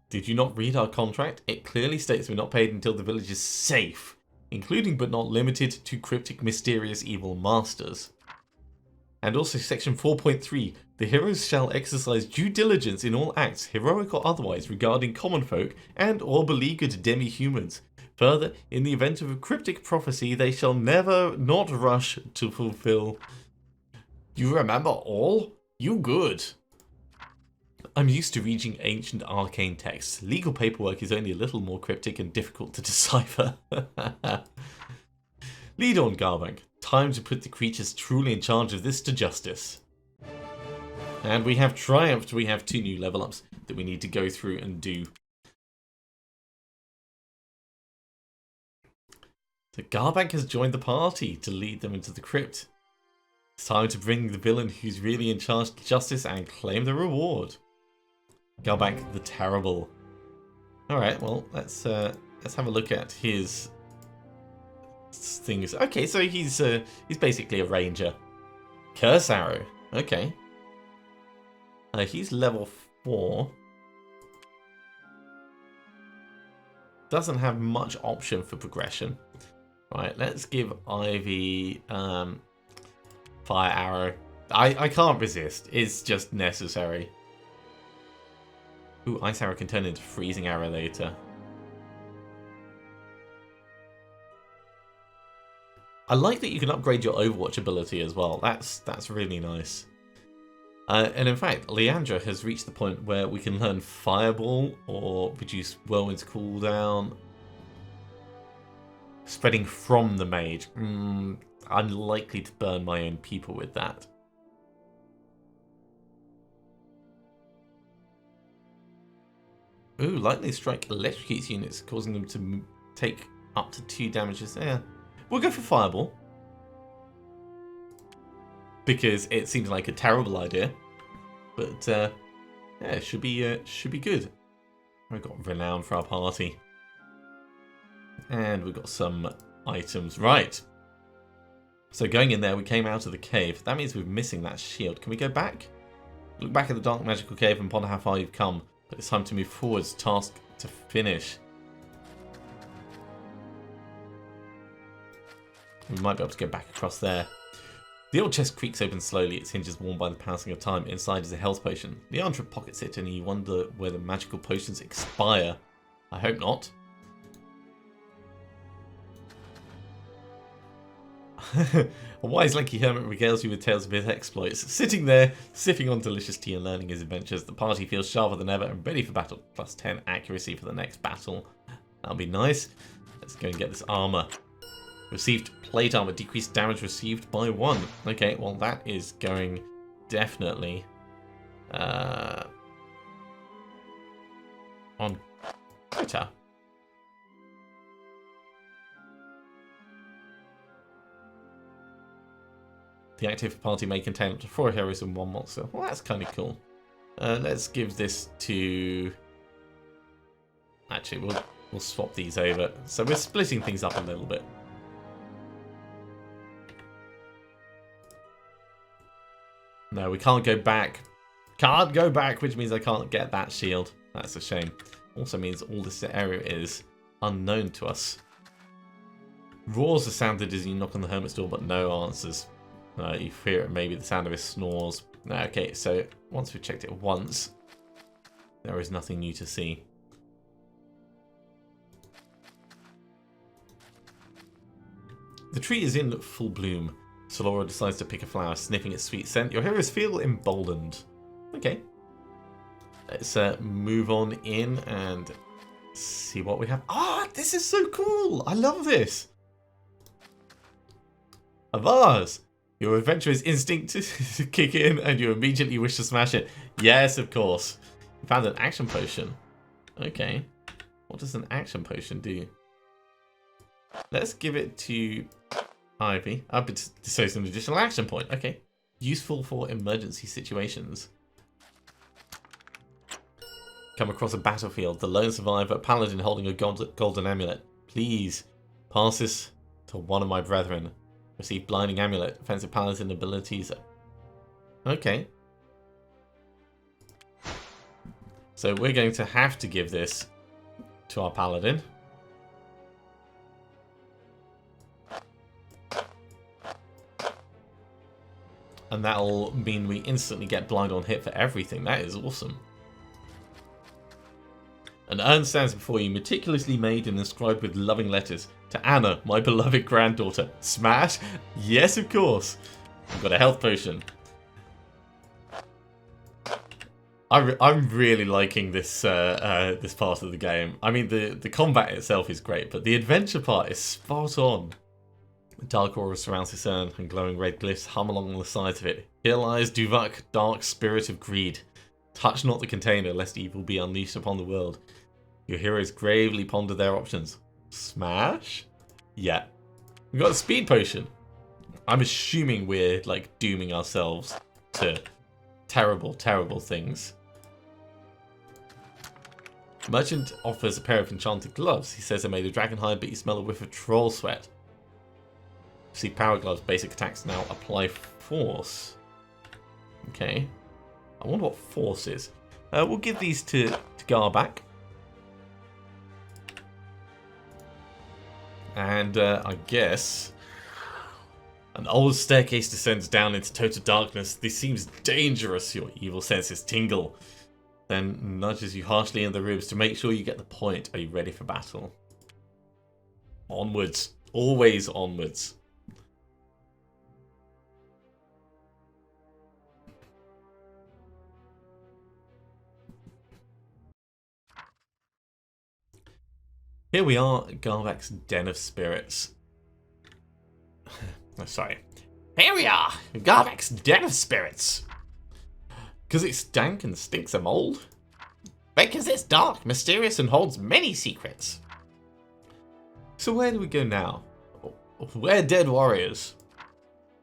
Did you not read our contract? It clearly states we're not paid until the village is safe, including but not limited to cryptic, mysterious, evil masters. And also section 4.3, the heroes shall exercise due diligence in all acts, heroic or otherwise, regarding common folk and or beleaguered demi-humans. Further, in the event of a cryptic prophecy, they shall never not rush to fulfill. You remember all? You good. I'm used to reading ancient arcane texts. Legal paperwork is only a little more cryptic and difficult to decipher. Lead on, Garbank. Time to put the creatures truly in charge of this to justice. And we have triumphed. We have 2 new level ups that we need to go through and do. So Garbank has joined the party to lead them into the crypt. It's time to bring the villain who's really in charge to justice and claim the reward. Garbank the Terrible. Alright, well, let's have a look at his things. Okay, so he's basically a ranger. Curse Arrow. Okay. He's level 4. Doesn't have much option for progression. Right, let's give Ivy Fire Arrow. I can't resist. It's just necessary. Ooh, Ice Arrow can turn into Freezing Arrow later. I like that you can upgrade your Overwatch ability as well. That's really nice. And in fact, Leandra has reached the point where we can learn Fireball or reduce Whirlwind's cooldown. Spreading from the mage. Unlikely to burn my own people with that. Ooh, Lightning Strike electrocutes units, causing them to take up to 2 damages. Yeah, we'll go for Fireball. Because it seems like a terrible idea. But, yeah, it should be good. We've got Renown for our party. And we've got some items. Right. So going in there, we came out of the cave. That means we're missing that shield. Can we go back? Look back at the dark magical cave and ponder how far you've come. But it's time to move forwards. Task to finish. We might be able to go back across there. The old chest creaks open slowly, its hinges worn by the passing of time. Inside is a health potion. Leandra pockets it and you wonder whether magical potions expire. I hope not. A wise lanky hermit regales you with tales of his exploits. Sitting there, sipping on delicious tea and learning his adventures, the party feels sharper than ever and ready for battle. Plus 10 accuracy for the next battle. That'll be nice. Let's go and get this armor. Received plate armor, decreased damage received by 1. Okay, well that is going definitely on quota. The active party may contain up to 4 heroes and 1 monster. Well, that's kind of cool. Let's give this to... Actually, we'll swap these over. So we're splitting things up a little bit. No, we can't go back. Can't go back, which means I can't get that shield. That's a shame. Also means all this area is unknown to us. Roars are sounded as you knock on the hermit's door, but no answers. You fear it may be the sound of his snores. Okay, so once we've checked it once, there is nothing new to see. The tree is in full bloom. Solora decides to pick a flower, sniffing its sweet scent. Your heroes feel emboldened. Okay. Let's move on in and see what we have. Ah, this is so cool! I love this! A vase! Your adventurous instinct to kick in and you immediately wish to smash it. Yes, of course. You found an action potion. Okay. What does an action potion do? Let's give it to Ivy. So it's an additional action point. Okay. Useful for emergency situations. Come across a battlefield. The lone survivor, paladin holding a golden amulet. Please pass this to one of my brethren. Receive blinding amulet. Offensive paladin abilities. Okay. So we're going to have to give this to our paladin. And that'll mean we instantly get blind on hit for everything. That is awesome. An urn stands before you, meticulously made and inscribed with loving letters. To Anna, my beloved granddaughter. Smash? Yes, of course. I've got a health potion. I'm really liking this this part of the game. I mean, the combat itself is great, but the adventure part is spot on. A dark aura surrounds this urn, and glowing red glyphs hum along the sides of it. Here lies Duvak, dark spirit of greed. Touch not the container, lest evil be unleashed upon the world. Your heroes gravely ponder their options. Smash? Yeah. We've got a speed potion. I'm assuming we're, like, dooming ourselves to terrible, terrible things. Merchant offers a pair of enchanted gloves. He says they're made of dragon hide, but you smell a whiff of troll sweat. See, power gloves, basic attacks now apply force. Okay. I wonder what force is. We'll give these to Garbak. And I guess an old staircase descends down into total darkness. This seems dangerous. Your evil senses tingle. Then nudges you harshly in the ribs to make sure you get the point. Are you ready for battle? Onwards. Always onwards. Here we are at Garbak's Den of Spirits. Oh, sorry. Here we are, Garvek's Den of Spirits. Because it's dank and stinks of mold? Because it's dark, mysterious, and holds many secrets. So where do we go now? We're dead warriors.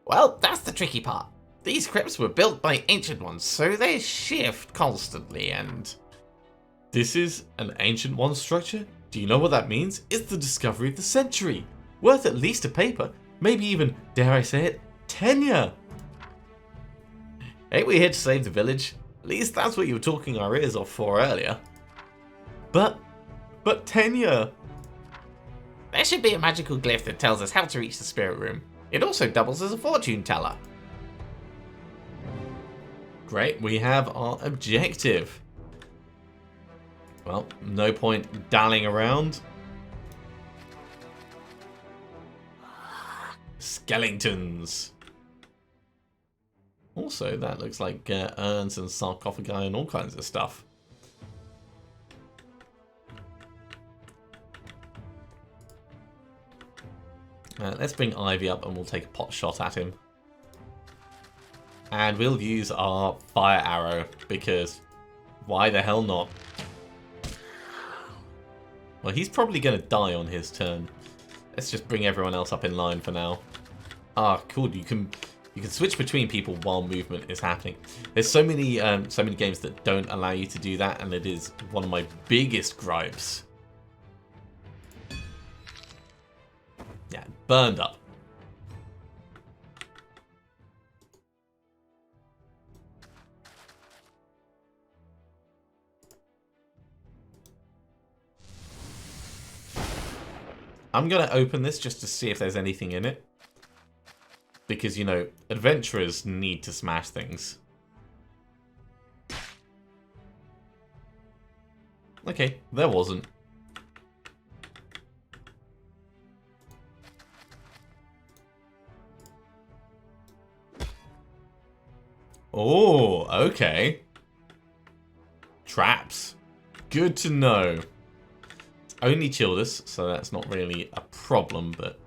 Well, that's the tricky part. These crypts were built by ancient ones, so they shift constantly and... This is an ancient one structure? Do you know what that means? It's the discovery of the century. Worth at least a paper, maybe even, dare I say it, tenure. Ain't we here to save the village? At least that's what you were talking our ears off for earlier. But tenure. There should be a magical glyph that tells us how to reach the spirit room. It also doubles as a fortune teller. Great, we have our objective. Well, no point dallying around. Skeletons. Also, that looks like urns and sarcophagi and all kinds of stuff. Let's bring Ivy up and we'll take a pot shot at him. And we'll use our fire arrow because why the hell not? Well, he's probably going to die on his turn. Let's just bring everyone else up in line for now. Ah, cool. You can switch between people while movement is happening. There's so many games that don't allow you to do that, and it is one of my biggest gripes. Yeah, burned up. I'm going to open this just to see if there's anything in it. Because, you know, adventurers need to smash things. Okay, there wasn't. Oh, okay. Traps. Good to know. Only chilled us, so that's not really a problem, but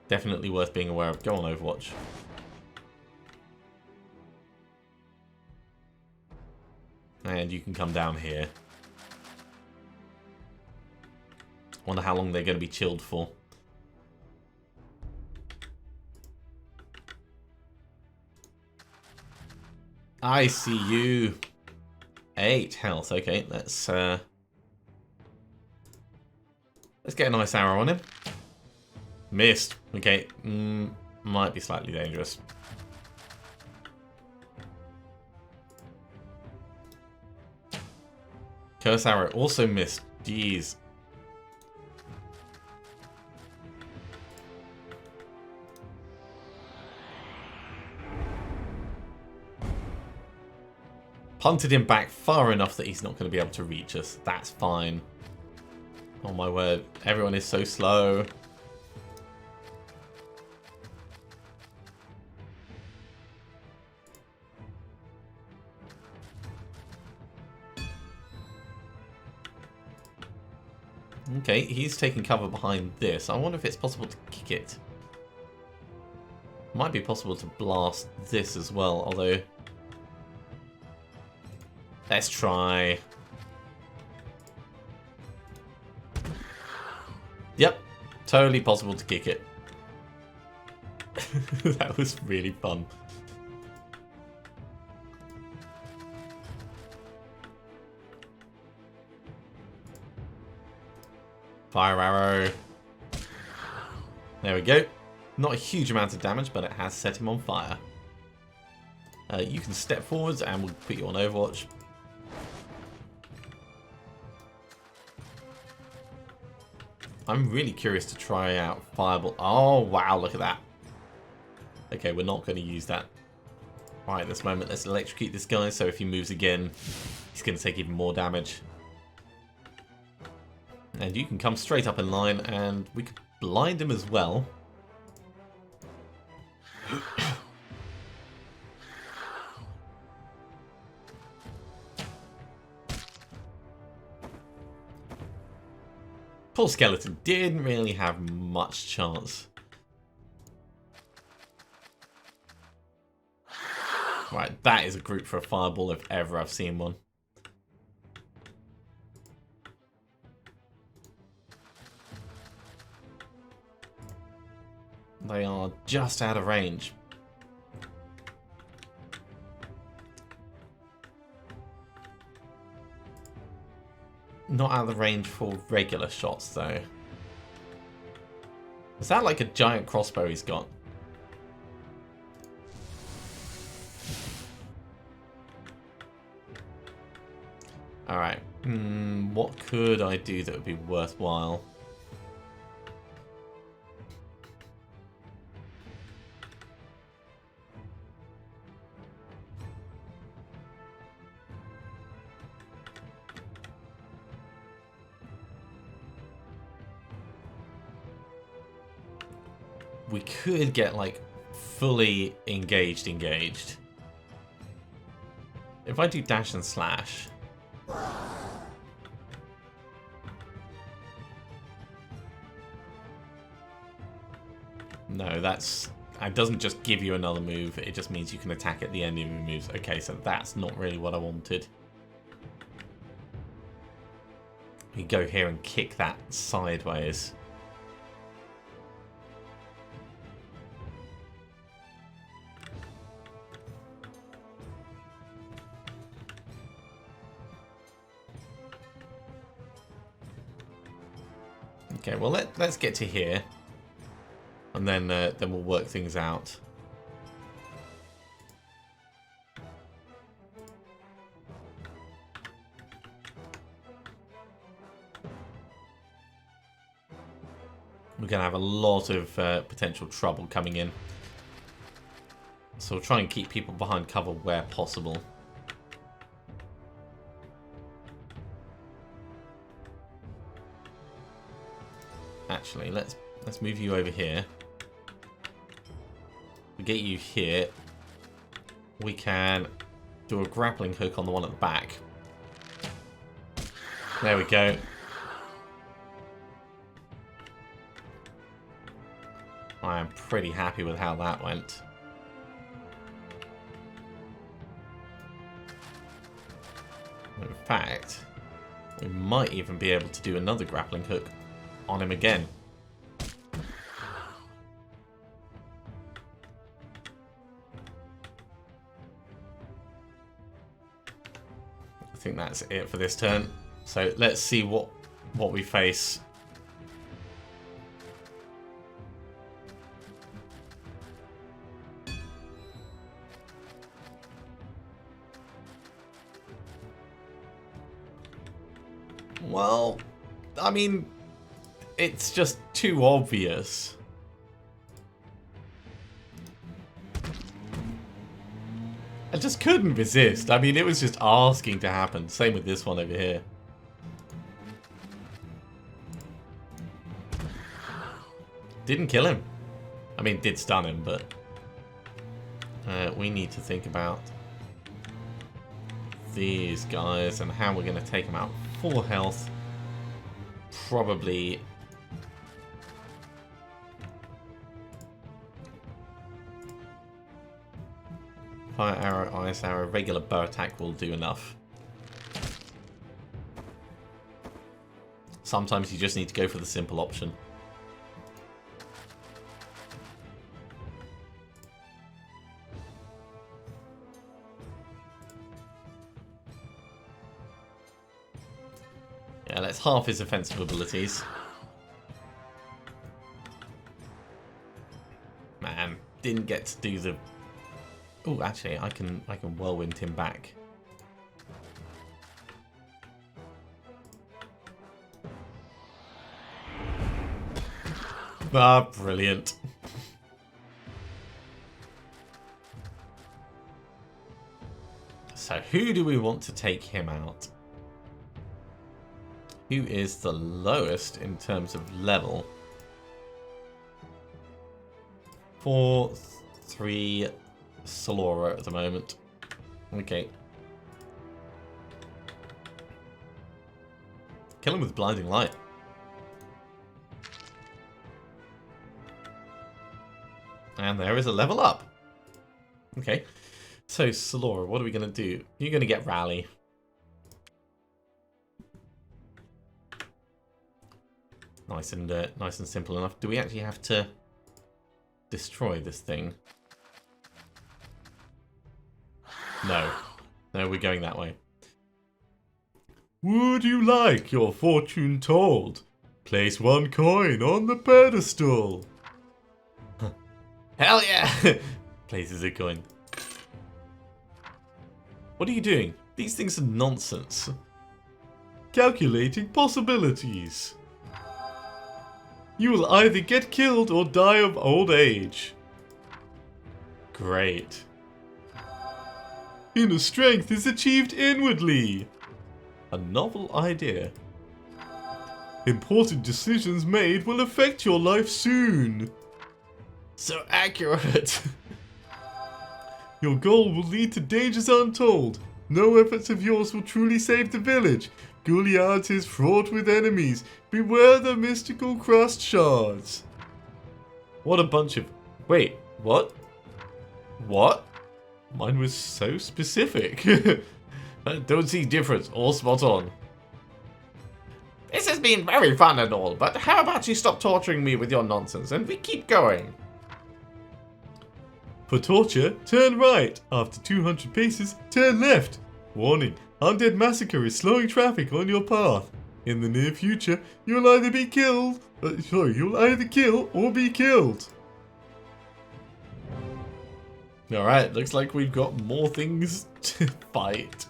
definitely worth being aware of. Go on, Overwatch. And you can come down here. Wonder how long they're going to be chilled for. I see you. 8 health. Okay, let's get a nice arrow on him. Missed. Okay, might be slightly dangerous. Curse arrow also missed. Jeez. Punted him back far enough that he's not going to be able to reach us. That's fine. Oh my word. Everyone is so slow. Okay, he's taking cover behind this. I wonder if it's possible to kick it. Might be possible to blast this as well, although... Let's try. Yep, totally possible to kick it. That was really fun. Fire arrow. There we go. Not a huge amount of damage, but it has set him on fire. You can step forwards and we'll put you on Overwatch. I'm really curious to try out Fireball. Oh, wow, look at that. Okay, we're not going to use that. Right, at this moment, let's electrocute this guy, so if he moves again, he's going to take even more damage. And you can come straight up in line, and we could blind him as well. Poor skeleton didn't really have much chance. Right, that is a group for a fireball if ever I've seen one. They are just out of range. Not out of the range for regular shots, though. Is that like a giant crossbow he's got? Alright. What could I do that would be worthwhile? We could get, like, fully engaged. If I do dash and slash... No, that's... It doesn't just give you another move, it just means you can attack at the end of your moves. Okay, so that's not really what I wanted. We go here and kick that sideways. Okay, well let's get to here, and then we'll work things out. We're gonna have a lot of potential trouble coming in, so we'll try and keep people behind cover where possible. Actually, let's move you over here. We get you here. We can do a grappling hook on the one at the back. There we go. I am pretty happy with how that went. In fact, we might even be able to do another grappling hook on him again. think that's it for this turn. So let's see what we face. Well, I mean, it's just too obvious. I just couldn't resist. I mean, it was just asking to happen. Same with this one over here. Didn't kill him. I mean, did stun him, but we need to think about these guys and how we're going to take them out. Full health. Probably. Fire arrow, ice arrow, regular bow attack will do enough. Sometimes you just need to go for the simple option. Yeah, that's half his offensive abilities. Man, didn't get to do the... Oh, actually, I can whirlwind him back. Ah, brilliant. So, who do we want to take him out? Who is the lowest in terms of level? 4, 3, Solora at the moment. Okay. Kill him with blinding light. And there is a level up. Okay. So, Solora, what are we going to do? You're going to get Rally. Nice and simple enough. Do we actually have to destroy this thing? No. No, we're going that way. Would you like your fortune told? Place 1 coin on the pedestal. Hell yeah! Places a coin. What are you doing? These things are nonsense. Calculating possibilities. You will either get killed or die of old age. Great. Inner strength is achieved inwardly. A novel idea. Important decisions made will affect your life soon. So accurate. Your goal will lead to dangers untold. No efforts of yours will truly save the village. Gouliard is fraught with enemies. Beware the mystical crust shards. What a bunch of... Wait, what? What? Mine was so specific. I don't see difference. All spot on. This has been very fun and all, but how about you stop torturing me with your nonsense and we keep going? For torture, turn right. After 200 paces, turn left. Warning, undead massacre is slowing traffic on your path. In the near future, you'll either be killed... you'll either kill or be killed. Alright, looks like we've got more things to fight.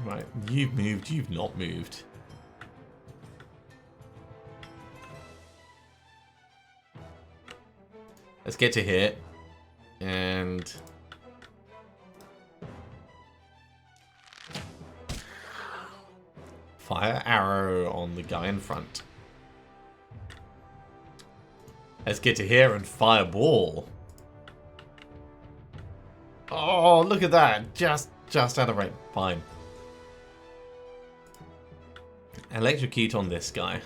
Right, you've moved, you've not moved. Let's get to here. And... fire arrow on the guy in front. Let's get to here and fireball. Oh, look at that. Just out of range. Fine. Electrocute on this guy.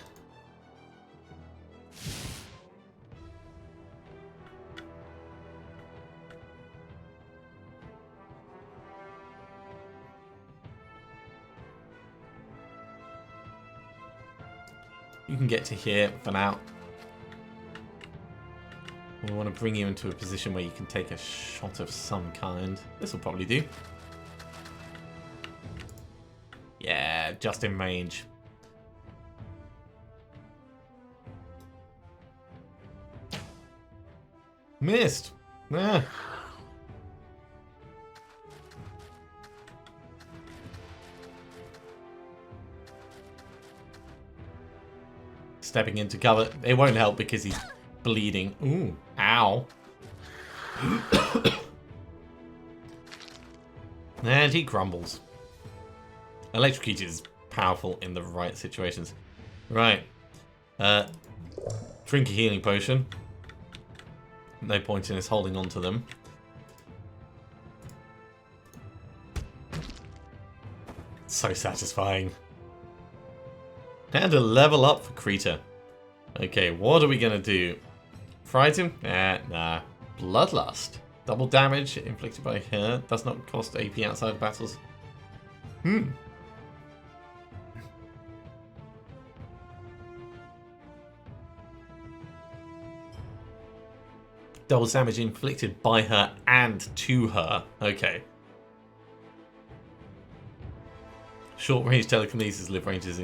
You can get to here for now. want to bring you into a position where you can take a shot of some kind. This will probably do. Yeah, just in range. Missed. Ah. Stepping into cover. It won't help because he's bleeding. Ooh, ow. And he crumbles. Electrocute is powerful in the right situations. Right. Drink a healing potion. No point in us holding on to them. So satisfying. And a level up for Krita. Okay, what are we gonna do? Fright him? Nah. Bloodlust. Double damage inflicted by her. Does not cost AP outside of battles. Double damage inflicted by her and to her. Okay. Short range telekinesis, live ranges.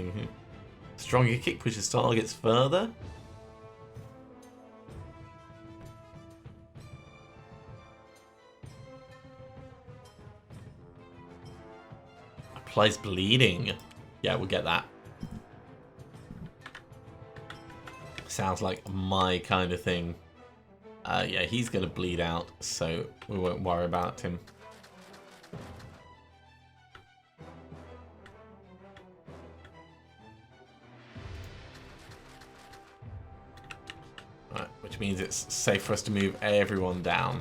Stronger kick pushes targets further. Applies bleeding. Yeah, we'll get that. Sounds like my kind of thing. Yeah, he's going to bleed out, so we won't worry about him. Right, which means it's safe for us to move everyone down.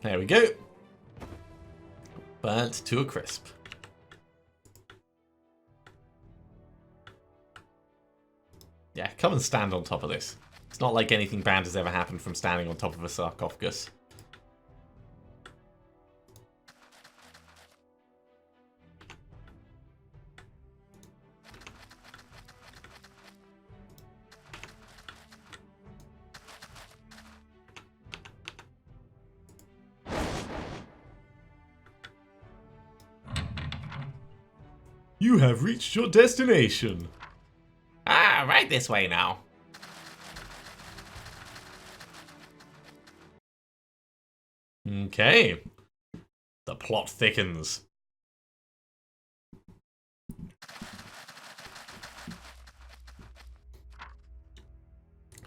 There we go. Burnt to a crisp. Yeah, come and stand on top of this. It's not like anything bad has ever happened from standing on top of a sarcophagus. You have reached your destination. Ah, right this way now. Okay. The plot thickens.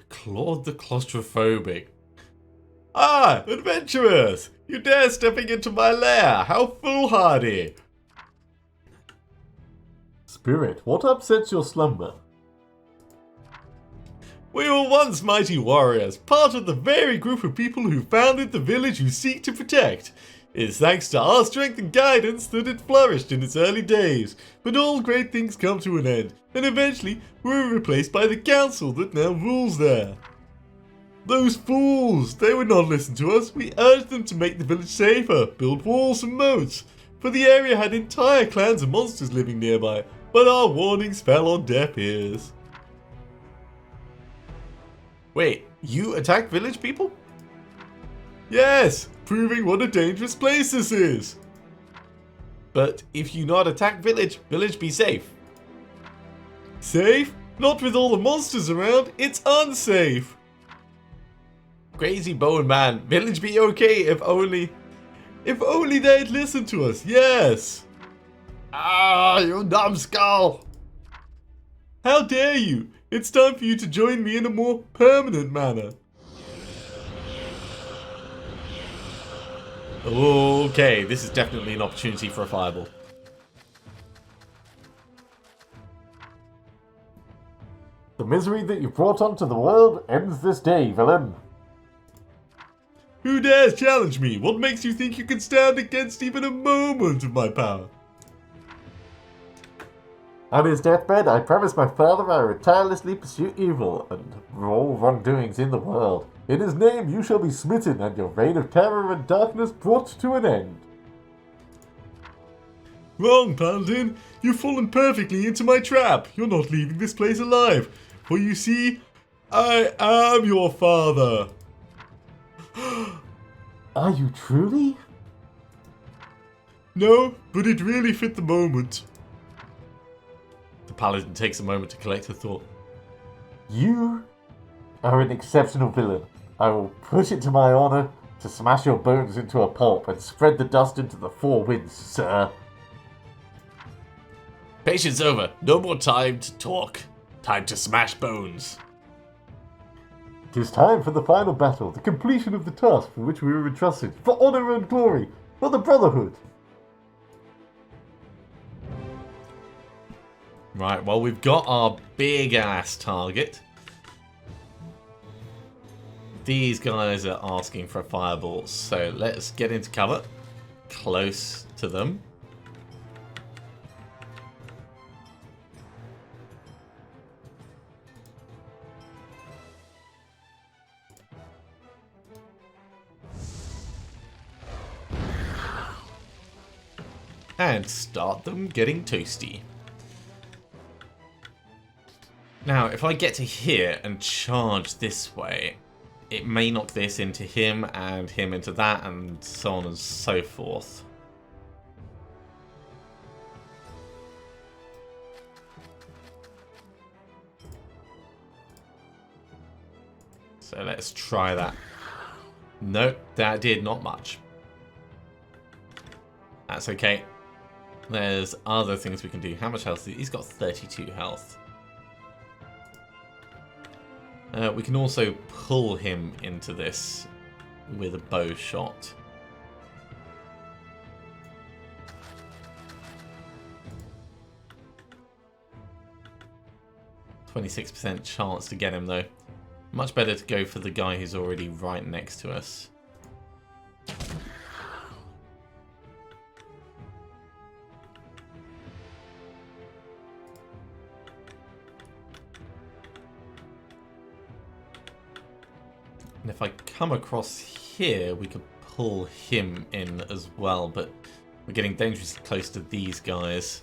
Claude the Claustrophobic. Ah, adventurers! You dare stepping into my lair! How foolhardy! Spirit, what upsets your slumber? We were once mighty warriors, part of the very group of people who founded the village you seek to protect. It is thanks to our strength and guidance that it flourished in its early days, but all great things come to an end, and eventually we were replaced by the council that now rules there. Those fools! They would not listen to us. We urged them to make the village safer, build walls and moats, for the area had entire clans of monsters living nearby, but our warnings fell on deaf ears. Wait, you attack village people? Yes, proving what a dangerous place this is. But if you not attack village be safe. Safe? Not with all the monsters around, it's unsafe. Crazy bone man, village be okay if only they'd listen to us, yes. Ah, you numbskull! How dare you? It's time for you to join me in a more permanent manner. Okay, this is definitely an opportunity for a fireball. The misery that you brought onto the world ends this day, villain. Who dares challenge me? What makes you think you can stand against even a moment of my power? On his deathbed, I promised my father I would tirelessly pursue evil and all wrongdoings in the world. In his name you shall be smitten and your reign of terror and darkness brought to an end. Wrong, Paladin. You've fallen perfectly into my trap. You're not leaving this place alive. For you see, I am your father. Are you truly? No, but it really fit the moment. The Paladin takes a moment to collect her thought. You are an exceptional villain. I will push it to my honor to smash your bones into a pulp and spread the dust into the four winds, sir. Patience over. No more time to talk. Time to smash bones. It is time for the final battle, the completion of the task for which we were entrusted, for honor and glory, for the Brotherhood. Right, well, we've got our big-ass target. These guys are asking for a fireball, so let's get into cover. Close to them. And start them getting toasty. Now, if I get to here and charge this way, it may knock this into him and him into that and so on and so forth. So let's try that. Nope, that did not much. That's okay. There's other things we can do. How much health? He's got 32 health. We can also pull him into this with a bow shot. %26 chance to get him though. Much better to go for the guy who's already right next to us. And if I come across here, we could pull him in as well, but we're getting dangerously close to these guys.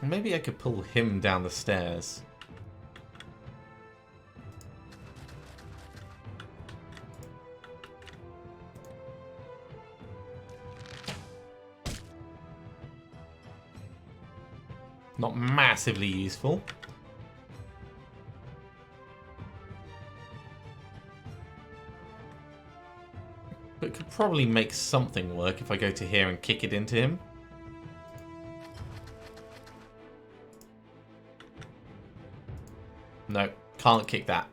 Maybe I could pull him down the stairs. Not massively useful. But could probably make something work if I go to here and kick it into him. No, can't kick that.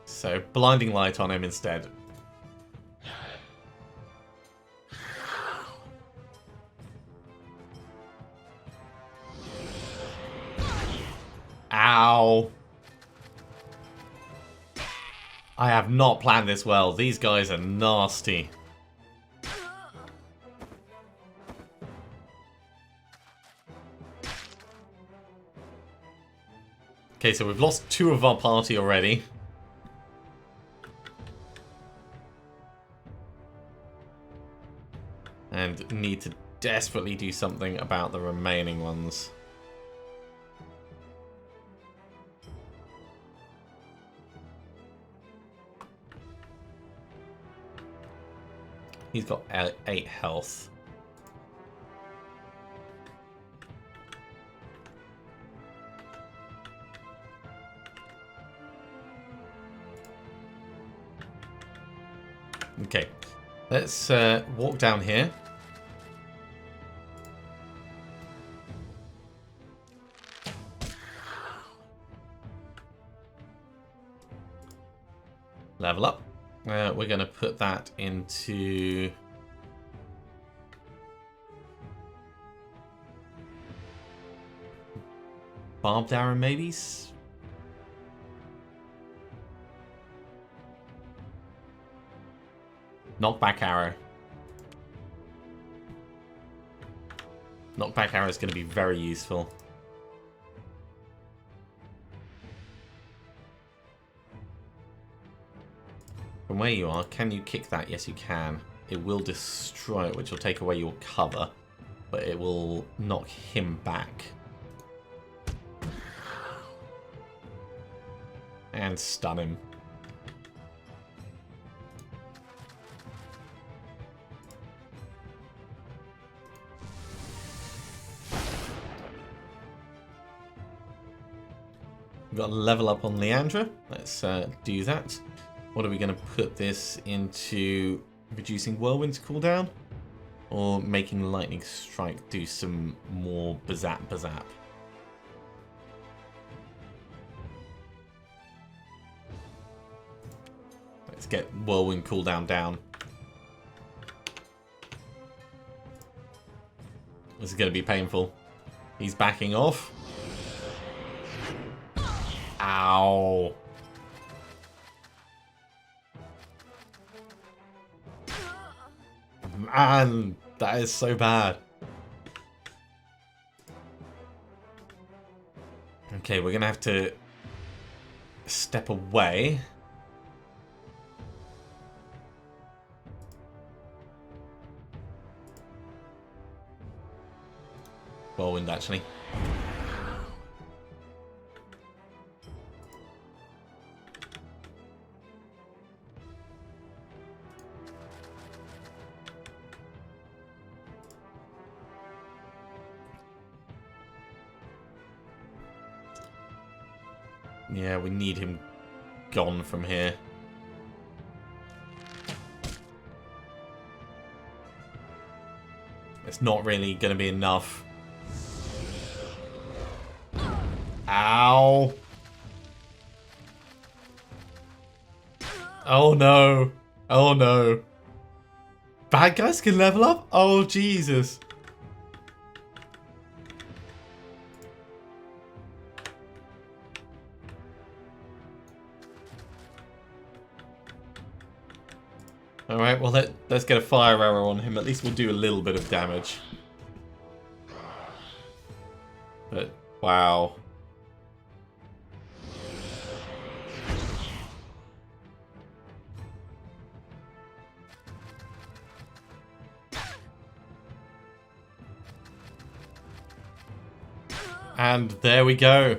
So, blinding light on him instead. Ow. I have not planned this well. These guys are nasty. Okay, so we've lost 2 of our party already. And need to desperately do something about the remaining ones. He's got 8 health. Okay, let's walk down here. Level up. We're going to put that into... barbed arrow, maybe? Knockback arrow. Knockback arrow is going to be very useful. From where you are, can you kick that? Yes, you can. It will destroy it, which will take away your cover, but it will knock him back. And stun him. We've got a level up on Leandra. Let's do that. What are we going to put this into? Reducing Whirlwind's cooldown? Or making Lightning Strike do some more bazap bazap? Let's get Whirlwind cooldown down. This is going to be painful. He's backing off. Ow. Man, that is so bad. Okay, we're going to have to step away. Whirlwind, actually. Yeah, we need him gone from here. It's not really going to be enough. Ow. Oh no. Oh no. Bad guys can level up? Oh Jesus. Alright, well let's get a fire arrow on him. At least we'll do a little bit of damage. But, wow. And there we go.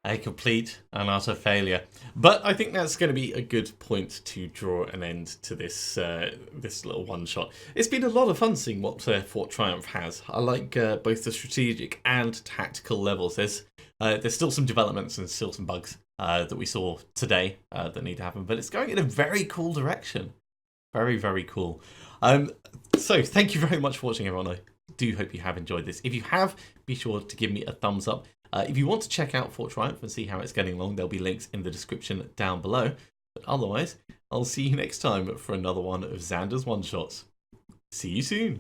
A complete and utter failure. But I think that's going to be a good point to draw an end to this this little one-shot. It's been a lot of fun seeing what Fort Triumph has. I like both the strategic and tactical levels. There's still some developments and still some bugs that we saw today that need to happen, but it's going in a very cool direction. Very, very cool. So thank you very much for watching, everyone. I do hope you have enjoyed this. If you have, be sure to give me a thumbs up. If you want to check out Fort Triumph and see how it's getting along, there'll be links in the description down below. But otherwise, I'll see you next time for another one of Xander's One Shots. See you soon.